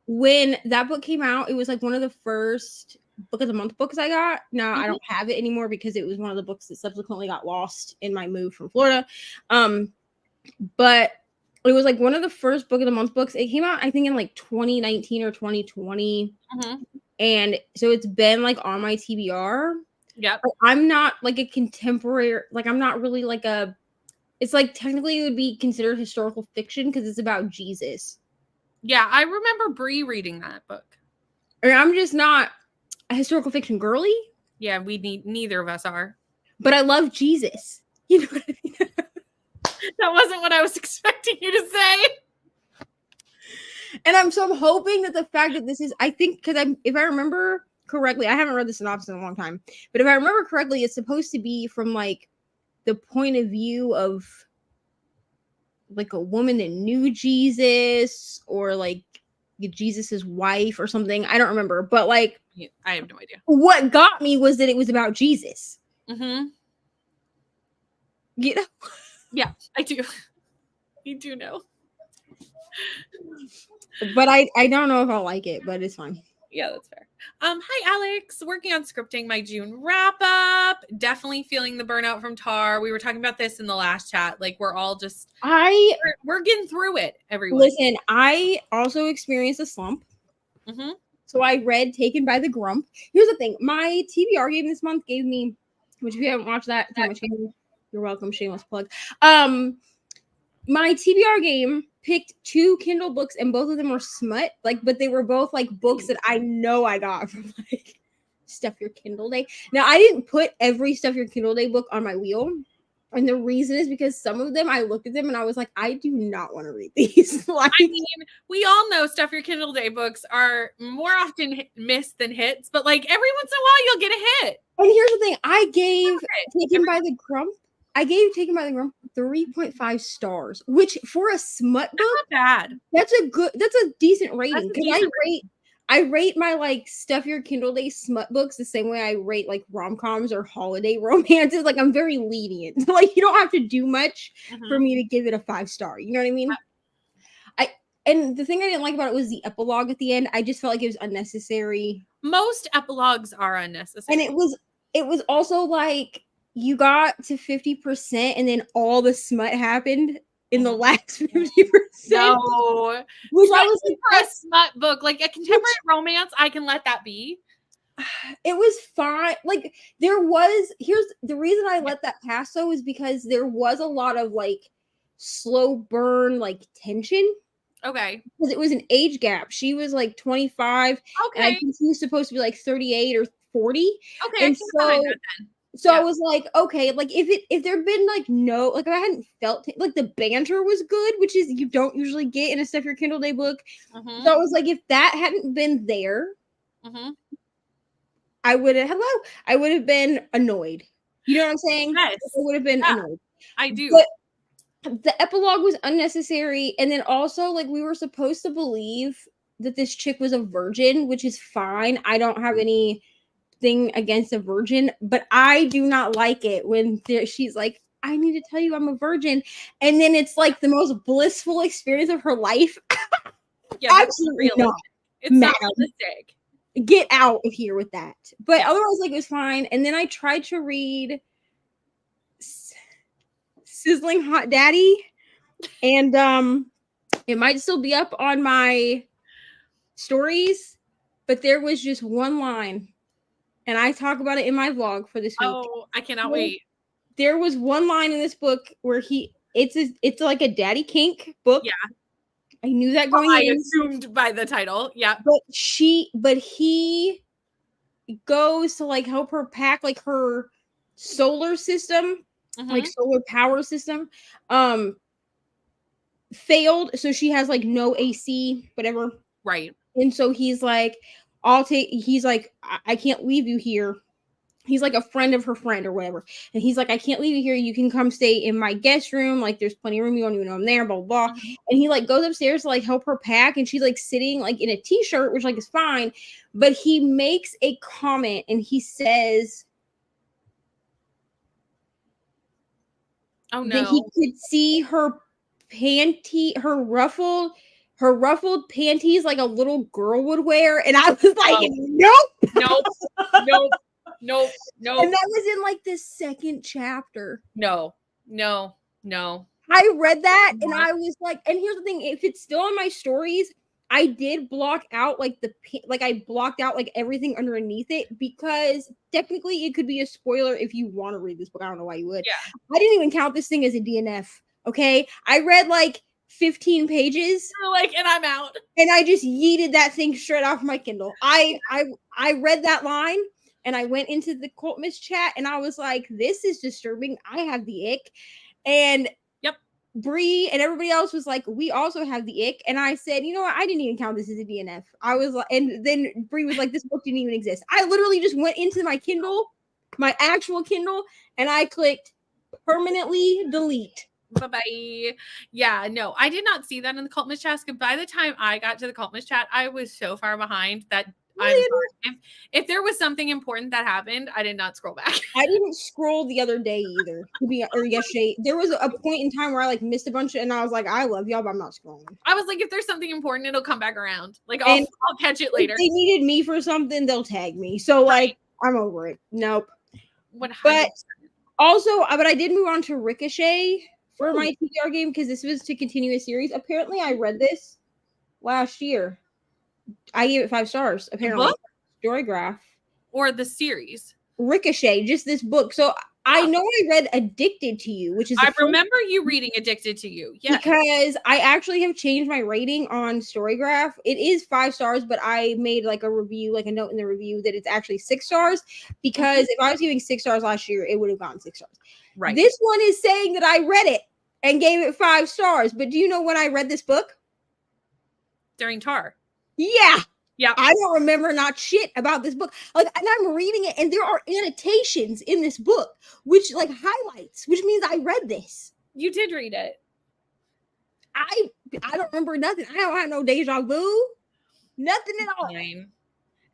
when that book came out, it was like one of the first Book of the Month books I got. Now I don't have it anymore because it was one of the books that subsequently got lost in my move from Florida. But it was like one of the first Book of the Month books. It came out, I think, in like 2019 or 2020. And so it's been like on my TBR. Yeah. I'm not like a contemporary, like I'm not really like a, it's like technically it would be considered historical fiction because it's about Jesus. Yeah, I remember Bree reading that book. Or I'm just not a historical fiction girly. Yeah, neither of us are. But I love Jesus. You know what I mean? That wasn't what I was expecting you to say. And I'm hoping that the fact that this is, I think, because if I remember correctly, I haven't read the synopsis in a long time, but if I remember correctly, it's supposed to be from like the point of view of like a woman that knew Jesus or like Jesus's wife or something. I don't remember, but like, I have no idea. What got me was that it was about Jesus. Mm-hmm. You know? Yeah, I do. You do know. But I don't know if I'll like it, but it's fine. Yeah, that's fair. Hi, Alex. Working on scripting my June wrap up. Definitely feeling the burnout from Tar. We were talking about this in the last chat. Like we're all just we're getting through it, everyone. Listen, I also experienced a slump. Mm-hmm. So I read Taken by the Grump. Here's the thing. My TBR game this month gave me which if you haven't watched that, you're welcome. Shameless plug. My TBR game picked 2 Kindle books, and both of them were smut. But they were both books that I know I got from Stuff Your Kindle Day. Now, I didn't put every Stuff Your Kindle Day book on my wheel. And the reason is because some of them, I looked at them and I was like, I do not want to read these. I mean, we all know Stuff Your Kindle Day books are more often missed than hits, but every once in a while you'll get a hit. And here's the thing, I gave Taken by the Grump 3.5 stars, which for a smut book, not bad. That's a decent rating. Because I rate my Stuff Your Kindle Day smut books the same way I rate rom-coms or holiday romances. I'm very lenient. You don't have to do much for me to give it a 5-star. You know what I mean? And the thing I didn't like about it was the epilogue at the end. I just felt like it was unnecessary. Most epilogues are unnecessary. And it was also you got to 50% and then all the smut happened in the last 50%. No. Which I was for a smut book, a contemporary romance, I can let that be. It was fine. Here's the reason I let that pass though is because there was a lot of slow burn tension. Okay. Because it was an age gap. She was 25. Okay. And I think she was supposed to be 38 or 40. Okay. And so I was okay, if there'd been no, if I hadn't felt the banter was good, which is you don't usually get in a Stuff Your Kindle Day book. So I was if that hadn't been there, I would have been annoyed. You know what I'm saying? Yes. I would have been annoyed. I do. But the epilogue was unnecessary, and then also we were supposed to believe that this chick was a virgin, which is fine. I don't have anything against a virgin, but I do not like it when she's I need to tell you I'm a virgin, and then it's the most blissful experience of her life. Yeah, absolutely not. It's not realistic. Get out of here with that. But otherwise, it was fine. And then I tried to read Sizzling Hot Daddy, and it might still be up on my stories, but there was just one line, and I talk about it in my vlog for this week. Oh, I cannot wait. There was one line in this book where it's like a daddy kink book. Yeah. I knew that going in. I assumed by the title. Yeah. But he goes to help her pack her solar system, solar power system, failed. So she has no AC, whatever. Right. And so he's I can't leave you here. He's a friend of her friend or whatever. And he's I can't leave you here. You can come stay in my guest room. There's plenty of room. You don't even know I'm there, blah, blah, blah. And he goes upstairs to help her pack. And she's sitting in a t-shirt, which is fine. But he makes a comment and he says, oh no, that he could see her ruffled panties like a little girl would wear. And I was nope. And that was in the second chapter. No. I read that and I was and here's the thing, if it's still on my stories, I did block out I blocked out everything underneath it, because technically it could be a spoiler if you want to read this book. I don't know why you would. Yeah. I didn't even count this thing as a DNF. Okay. I read 15 pages. And I'm out. And I just yeeted that thing straight off my Kindle. I read that line. And I went into the Cult Miss chat and I was this is disturbing. I have the ick. And Bree and everybody else was we also have the ick. And I said, you know what? I didn't even count this as a DNF. I was and then Bree was this book didn't even exist. I literally just went into my Kindle, my actual Kindle, and I clicked permanently delete. Bye-bye. Yeah, no, I did not see that in the Cult Miss chat. By the time I got to the Cult Miss chat, I was so far behind that if there was something important that happened, I did not scroll back. I didn't scroll the other day either. Or yesterday. There was a point in time where I missed a bunch and I was I love y'all, but I'm not scrolling. I was if there's something important, it'll come back around. I'll catch it later. If they needed me for something, they'll tag me. So I'm over it. Nope. 100%. But I did move on to Ricochet for my TBR game because this was to continue a series. Apparently, I read this last year. I gave it 5 stars. Apparently, Storygraph or the series. Ricochet, just this book. So I know I read Addicted to You, which is I remember you reading Addicted to You. Yeah. Because I actually have changed my rating on Storygraph. It is 5 stars, but I made like a review, like a note in the review that it's actually 6 stars. Because if I was giving 6 stars last year, it would have gotten 6 stars. Right. This one is saying that I read it and gave it 5 stars. But do you know when I read this book? During Tar. Yeah. Yeah. I don't remember not shit about this book. Like, and I'm reading it, and there are annotations in this book, which like highlights, which means I read this. You did read it. I don't remember nothing. I don't have no deja vu. Nothing at all. Fine.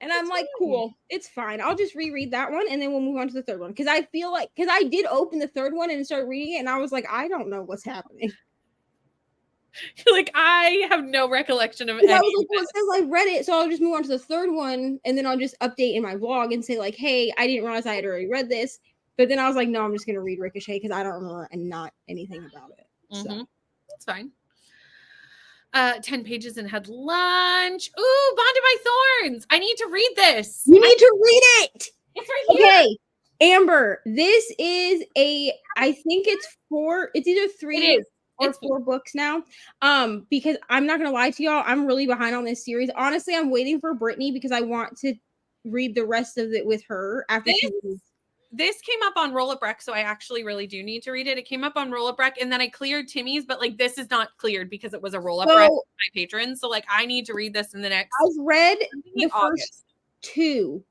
And I'm like, cool, it's fine. I'll just reread that one, and then we'll move on to the third one. Because I feel like, because I did open the third one and start reading it, and I was like, I don't know what's happening. Like, I have no recollection of it. I was like, well, it says I read it, so I'll just move on to the third one, and then I'll just update in my vlog and say like, hey, I didn't realize I had already read this. But then I was like, no, I'm just gonna read Ricochet because I don't remember and not anything about it. So that's fine. 10 pages and had lunch. Ooh, Bonded by Thorns. I need to read this. You need to read it. It's right here. Okay, Amber, this is I think it's either 3 or 4 books now. Because I'm not gonna lie to y'all, I'm really behind on this series. Honestly, I'm waiting for Brittany because I want to read the rest of it with her after this came up on Roll Up Rec, so I actually really do need to read it. It came up on Roll Up Rec, and then I cleared Timmy's, but like this is not cleared because it was a Roll Up Rec with my patrons. So like I need to read this in the next. I've read the first 2,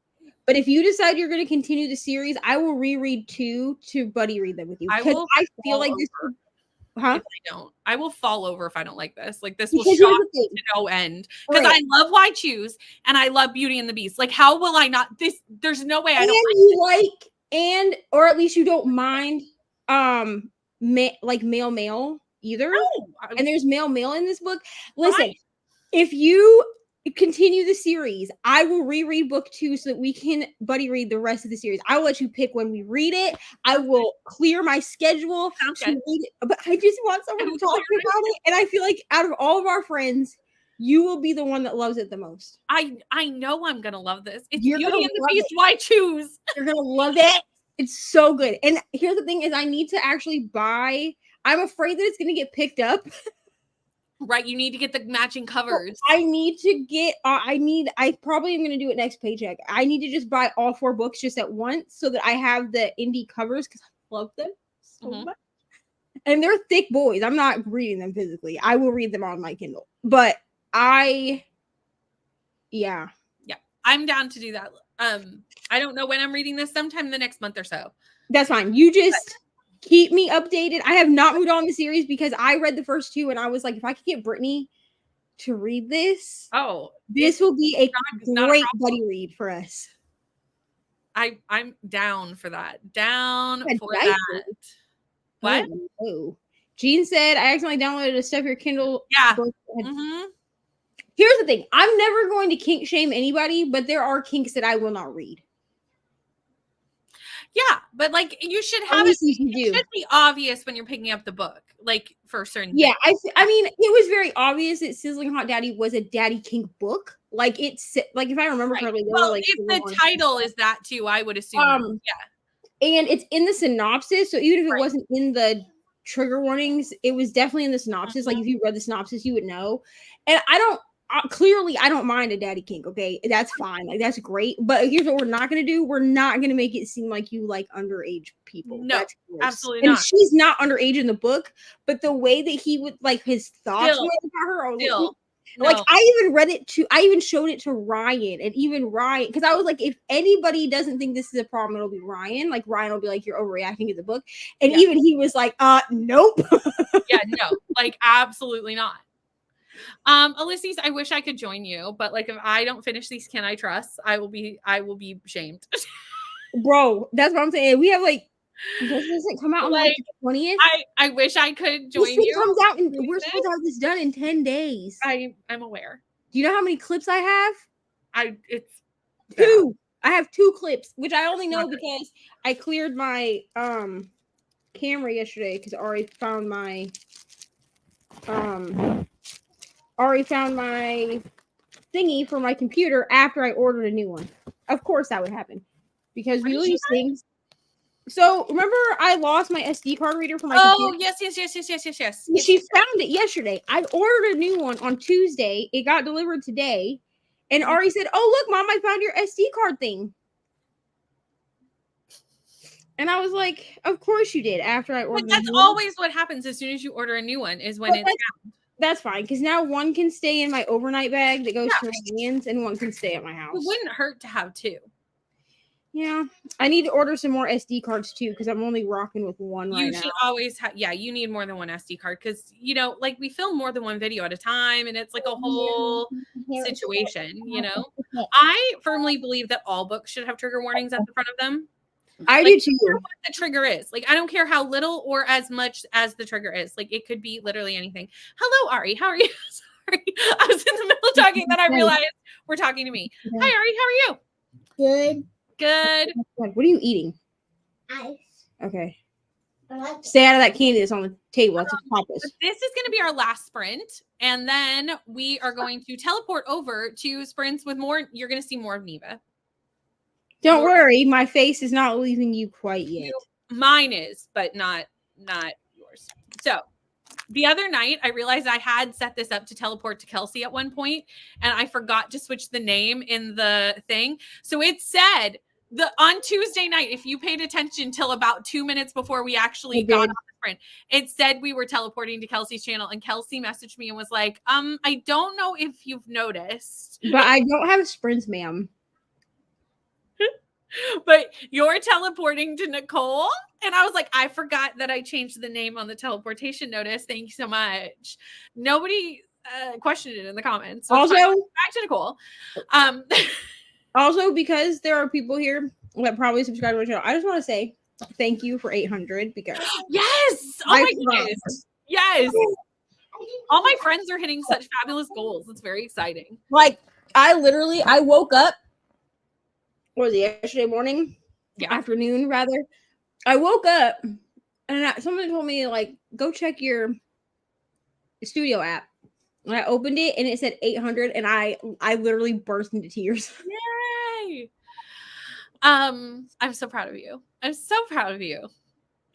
but if you decide you're going to continue the series, I will reread 2 to buddy read them with you. Because I feel like this. If I don't, I will fall over if I don't like this. Like this will shock me to no end because I love Why Choose and I love Beauty and the Beast. Like how will I not? There's no way I don't or at least you don't mind like male either. And there's male in this book. Listen, if you continue the series, I will reread book 2 so that we can buddy read the rest of the series. I will let you pick when we read it. I will clear my schedule to read it, but I just want someone to talk about it. And I feel like out of all of our friends, you will be the one that loves it the most. I know I'm gonna love this. It's Beauty and the Beast. Why Choose? You're gonna love it. It's so good. And here's the thing: is I need to actually buy. I'm afraid that it's gonna get picked up. Right, you need to get the matching covers. I need to get. I probably am gonna do it next paycheck. I need to just buy all 4 books just at once so that I have the indie covers because I love them so much. And they're thick boys. I'm not reading them physically. I will read them on my Kindle, but yeah, I'm down to do that. I don't know when I'm reading this. Sometime the next month or so. That's fine. You just keep me updated. I have not moved on the series because I read the first 2 and I was like, if I could get Brittany to read this, this will be a great buddy read for us. I'm down for that. Down for that. What? Oh. Jean said, I accidentally downloaded a Stuff Your Kindle book. Here's the thing. I'm never going to kink shame anybody, but there are kinks that I will not read. Yeah, but like you should have it should be obvious when you're picking up the book, like for certain things. I mean, it was very obvious that Sizzling Hot Daddy was a daddy kink book. Like it's like if I remember correctly, well, like if the title is that too, I would assume. And it's in the synopsis, so even if it wasn't in the trigger warnings, it was definitely in the synopsis. Like if you read the synopsis, you would know. And I don't mind a daddy kink. Okay, that's fine. Like that's great. But here's what we're not going to do: we're not going to make it seem like you like underage people. No, absolutely and not. She's not underage in the book, but the way that he would like his thoughts about her. Like I even read it to. I even showed it to Ryan, and even Ryan, because I was like, if anybody doesn't think this is a problem, it'll be Ryan. Like Ryan will be like, you're overreacting to the book, and even he was like, nope. No, like absolutely not. Ulysses, I wish I could join you, but like if I don't finish these Can I Trust, I will be shamed. Bro, that's what I'm saying. We have like this doesn't come out on like the 20th. I wish I could join you. Comes out we're supposed to have this done in 10 days. I'm aware. Do you know how many clips I have? It's 2. I have 2 clips, which I only know because I cleared my camera yesterday because Ari found my thingy for my computer after I ordered a new one. Of course that would happen. because we lose things. So remember, I lost my SD card reader for my computer? Yes. She found it yesterday. I ordered a new one on Tuesday. It got delivered today. And Ari said, "Oh, look, Mom, I found your SD card thing." And I was like, "Of course you did." After I ordered, but that's always what happens as soon as you order a new one is when it's found. That's fine, because now one can stay in my overnight bag that goes to my hands, and one can stay at my house. It wouldn't hurt to have two. Yeah, I need to order some more SD cards too, because I'm only rocking with one right now. You should always have, you need more than one SD card, because like we film more than one video at a time, and it's like a whole situation. I firmly believe that all books should have trigger warnings at the front of them. I do too. What the trigger is, like, I don't care how little or as much as the trigger is. Like, it could be literally anything. Hello, Ari. How are you? Sorry, I was in the middle of talking, then I realized we're talking to me. Hi, Ari. How are Good. you? Good. What are you eating? Ice. Okay. Stay out of that candy that's on the table. That's a Papa's. This is going to be our last sprint, and then we are going to teleport over to sprints with more. You're going to see more of Neva. Don't worry, my face is not leaving you quite yet. Mine is, but not yours. So the other night, I realized I had set this up to teleport to Kelsey at one point, and I forgot to switch the name in the thing. So it said on Tuesday night, if you paid attention till about 2 minutes before we actually got on the sprint, it said we were teleporting to Kelsey's channel, and Kelsey messaged me and was like, I don't know if you've noticed, but I don't have sprints, ma'am. But you're teleporting to Nicole. And I was like, I forgot that I changed the name on the teleportation notice. Thank you so much. Nobody questioned it in the comments. So also, back to Nicole. Also, because there are people here that probably subscribe to my channel, I just want to say thank you for 800 because yes. Oh my goodness. Yes. All my friends are hitting such fabulous goals. It's very exciting. Like, I woke up. What was it, yesterday morning? Afternoon, rather. I woke up and someone told me, like, go check your studio app. And I opened it and it said 800, and I literally burst into tears. Yay! I'm so proud of you. I'm so proud of you.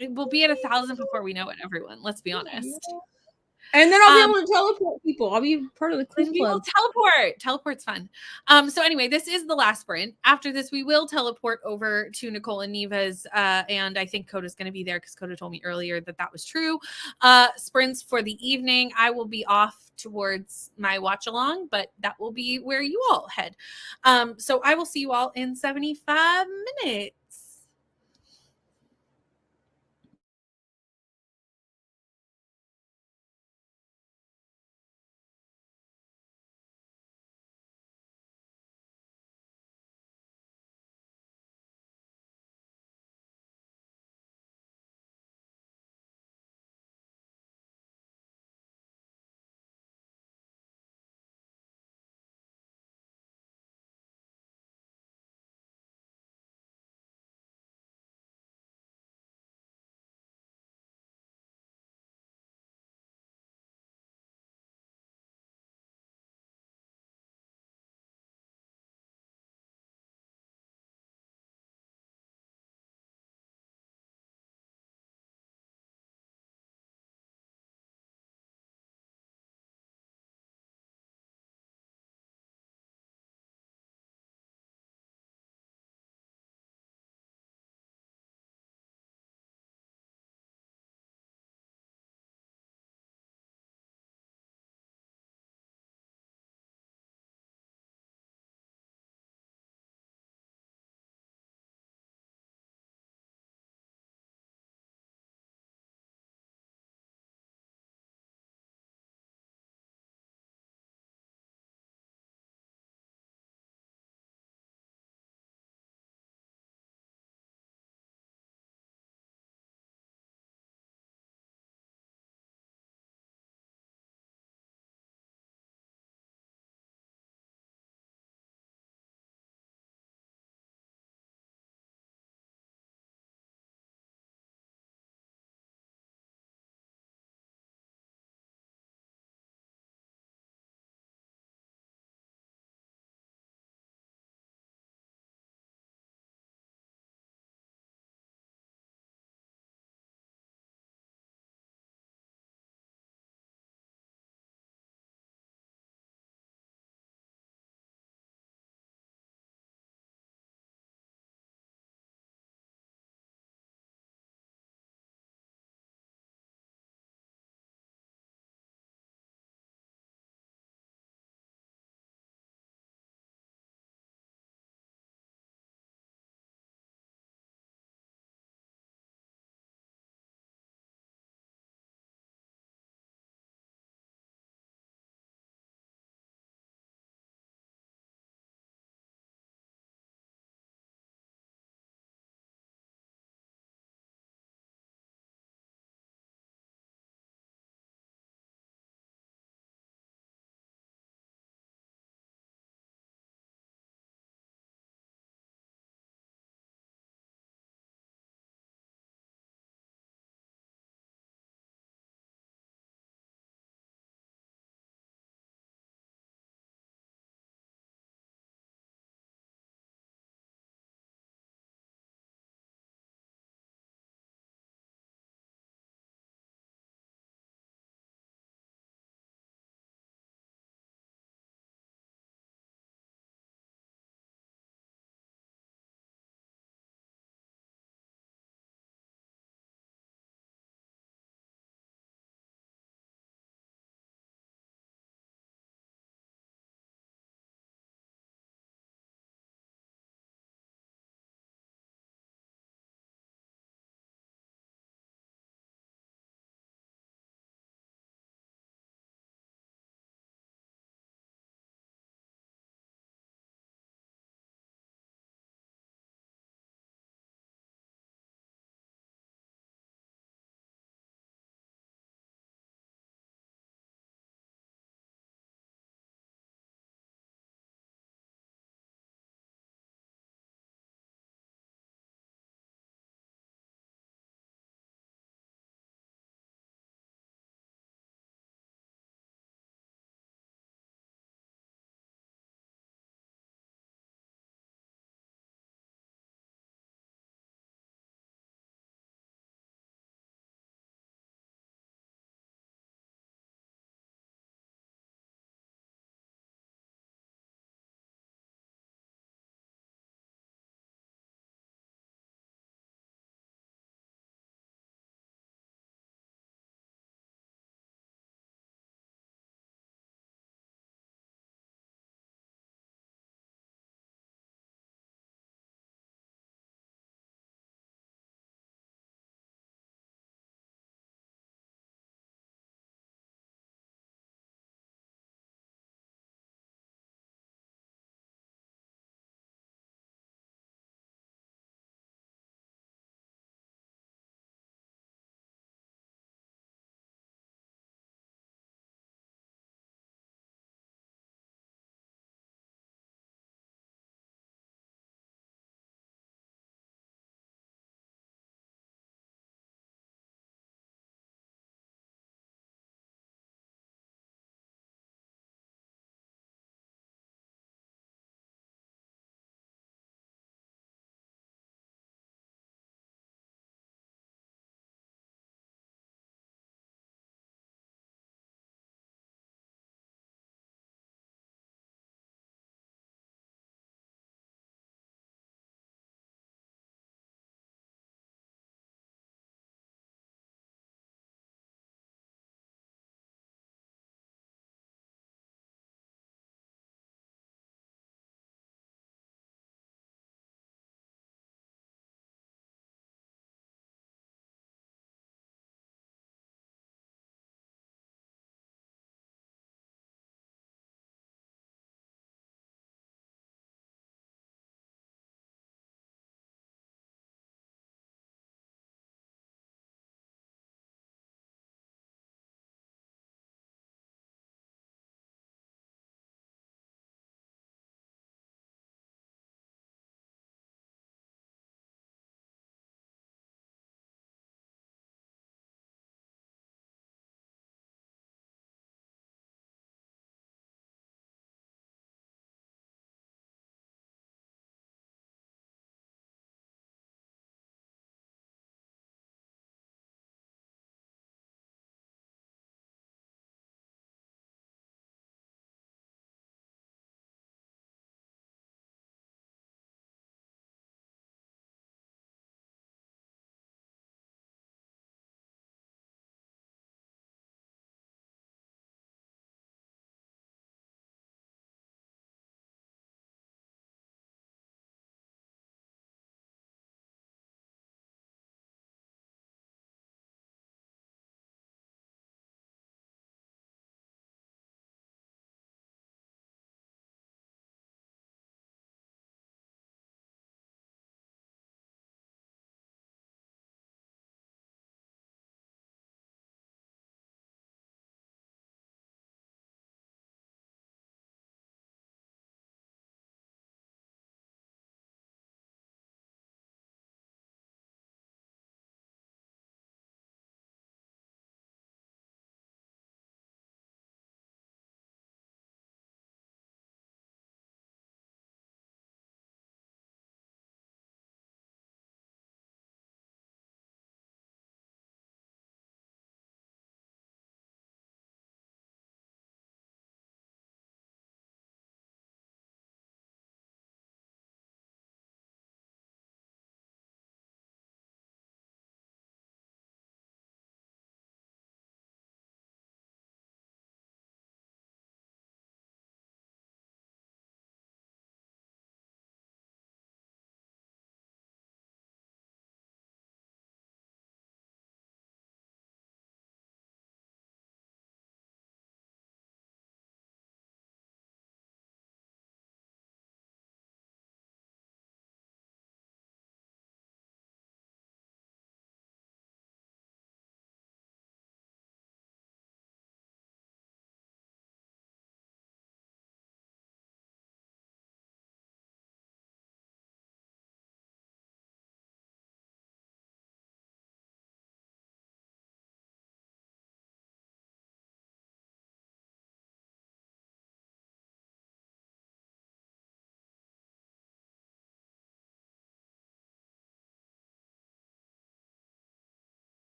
We'll be at 1,000 before we know it, everyone. Let's be honest. And then I'll be able to teleport people. I'll be part of the club. We'll teleport. Teleport's fun. So anyway, this is the last sprint. After this, we will teleport over to Nicole and Neva's, and I think Coda's going to be there because Coda told me earlier that was true. Sprints for the evening. I will be off towards my watch along, but that will be where you all head. So I will see you all in 75 minutes.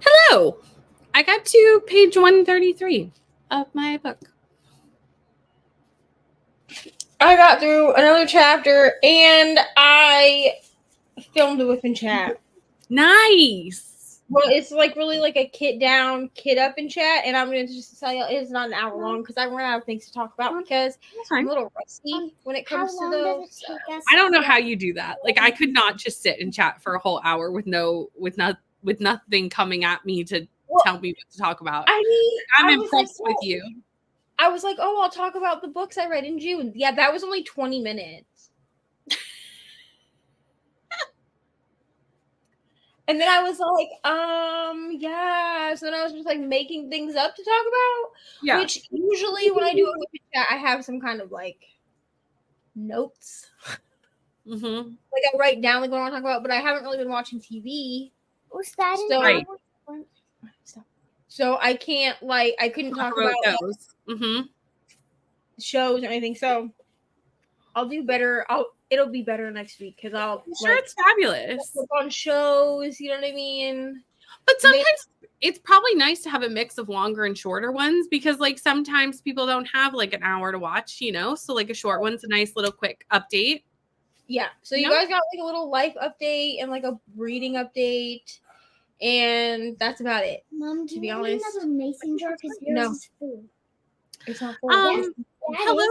Hello. I got to page 133 of my book. I got through another chapter and I filmed it within chat. Nice. Well, it's like really like a kid down, kid up in chat, and I'm gonna just tell you it's not an hour long because I run out of things to talk about because I'm a little rusty when it comes to those. I don't know how you do that. Like I could not just sit and chat for a whole hour with nothing coming at me to tell me what to talk about. I mean, I'm impressed with you. I was like, oh, I'll talk about the books I read in June. Yeah, that was only 20 minutes. And then I was like, yeah. So then I was just like making things up to talk about. Yeah. Which usually when I do it with the chat, I have some kind of like notes. Mm-hmm. Like I write down like what I want to talk about, but I haven't really been watching TV. Was that right. So I can't I couldn't talk about those shows or anything. So I'll do better. It'll be better next week because I'm sure it's fabulous. Work on shows, you know what I mean? But sometimes it's probably nice to have a mix of longer and shorter ones because like sometimes people don't have like an hour to watch, you know? So like a short one's a nice little quick update. Yeah. So you guys got like a little life update and like a reading update. And that's about it. Mom, to be honest. Have a mason jar because yours is full. It's not full. Hello,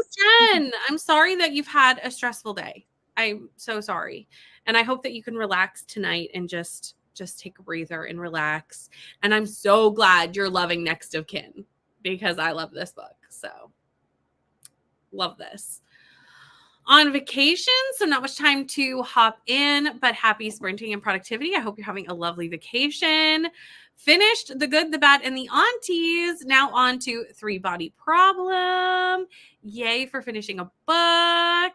Jen. I'm sorry that you've had a stressful day. I'm so sorry. And I hope that you can relax tonight and just take a breather and relax. And I'm so glad you're loving Next of Kin because I love this book. So love this. On vacation, so not much time to hop in, but happy sprinting and productivity. I hope you're having a lovely vacation. Finished The Good, the Bad, and the Aunties. Now on to Three Body Problem. Yay for finishing a book.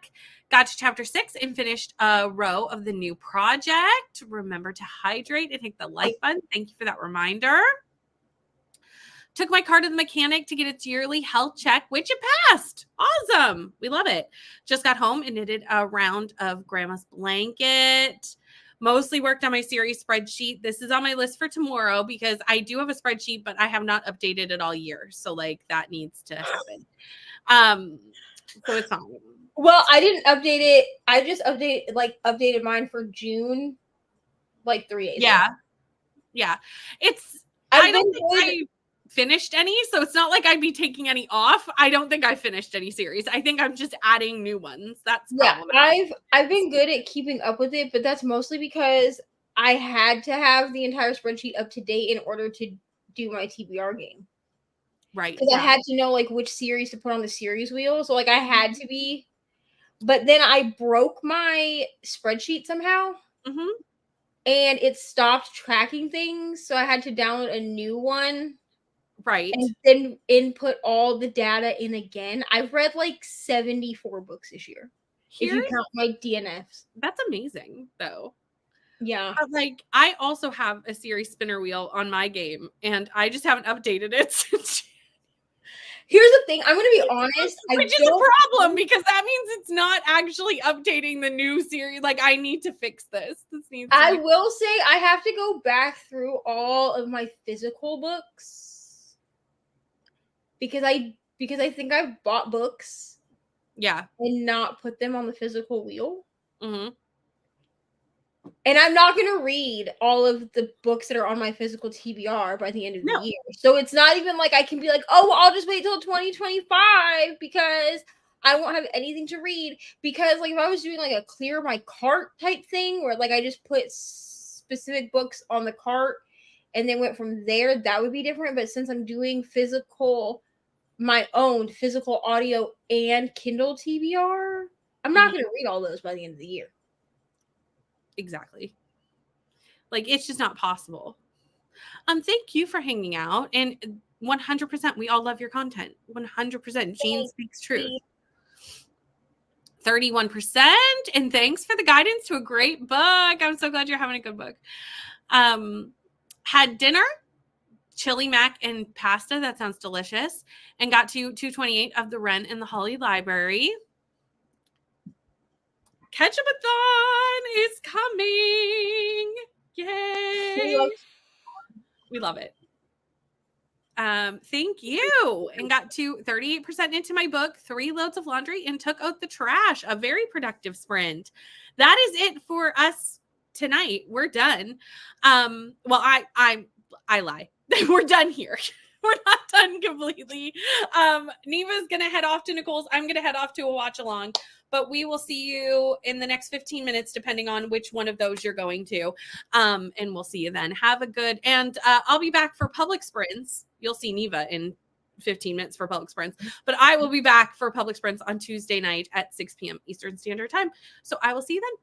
Got to chapter 6 and finished a row of the new project. Remember to hydrate and hit the like button. Thank you for that reminder. Took my car to the mechanic to get its yearly health check, which it passed. Awesome. We love it. Just got home and knitted a round of Grandma's blanket. Mostly worked on my series spreadsheet. This is on my list for tomorrow because I do have a spreadsheet, but I have not updated it all year. So like that needs to happen. So it's on. Well, I didn't update it. I just updated mine for June, like 3 days ago. Yeah. I don't think I finished any, so it's not like I'd be taking any off. I don't think I finished any series. I think I'm just adding new ones. That's I've been good at keeping up with it, but that's mostly because I had to have the entire spreadsheet up to date in order to do my TBR game. Right. Because I had to know like which series to put on the series wheel. So like I had to be, but then I broke my spreadsheet somehow. Mm-hmm. And it stopped tracking things. So I had to download a new one. Right. And then input all the data in again. I've read like 74 books this year. If you count my DNFs. That's amazing, though. Yeah. But like, I also have a series spinner wheel on my game, and I just haven't updated it since. Here's the thing. I'm going to be honest. Which is a problem because that means it's not actually updating the new series. Like, I need to fix this. I will say I have to go back through all of my physical books. Because I think I've bought books. Yeah. And not put them on the physical wheel. Mm-hmm. And I'm not going to read all of the books that are on my physical TBR by the end of the year. So it's not even like I can be like, oh, well, I'll just wait till 2025 because I won't have anything to read. Because like if I was doing like a clear my cart type thing where like I just put specific books on the cart and then went from there, that would be different. But since I'm doing my own physical audio and Kindle TBR, I'm not going to read all those by the end of the year. Exactly. Like, it's just not possible. Thank you for hanging out. And 100%, we all love your content. 100%. Jean speaks truth. 31%. And thanks for the guidance to a great book. I'm so glad you're having a good book. Had dinner, chili mac and pasta. That sounds delicious. And got to 228 of the Wren in the Holly Library. Ketchup-a-thon is coming. Yay. We love it. Thank you. And got to 38% into my book, 3 loads of laundry, and took out the trash. A very productive sprint. That is it for us tonight. We're done. Well, I lie. We're done here. We're not done completely. Neva's gonna head off to Nicole's. I'm gonna head off to a watch along. But we will see you in the next 15 minutes, depending on which one of those you're going to. And we'll see you then. Have a good, and I'll be back for public sprints. You'll see Neva in 15 minutes for public sprints, but I will be back for public sprints on Tuesday night at 6 p.m. Eastern Standard Time. So I will see you then.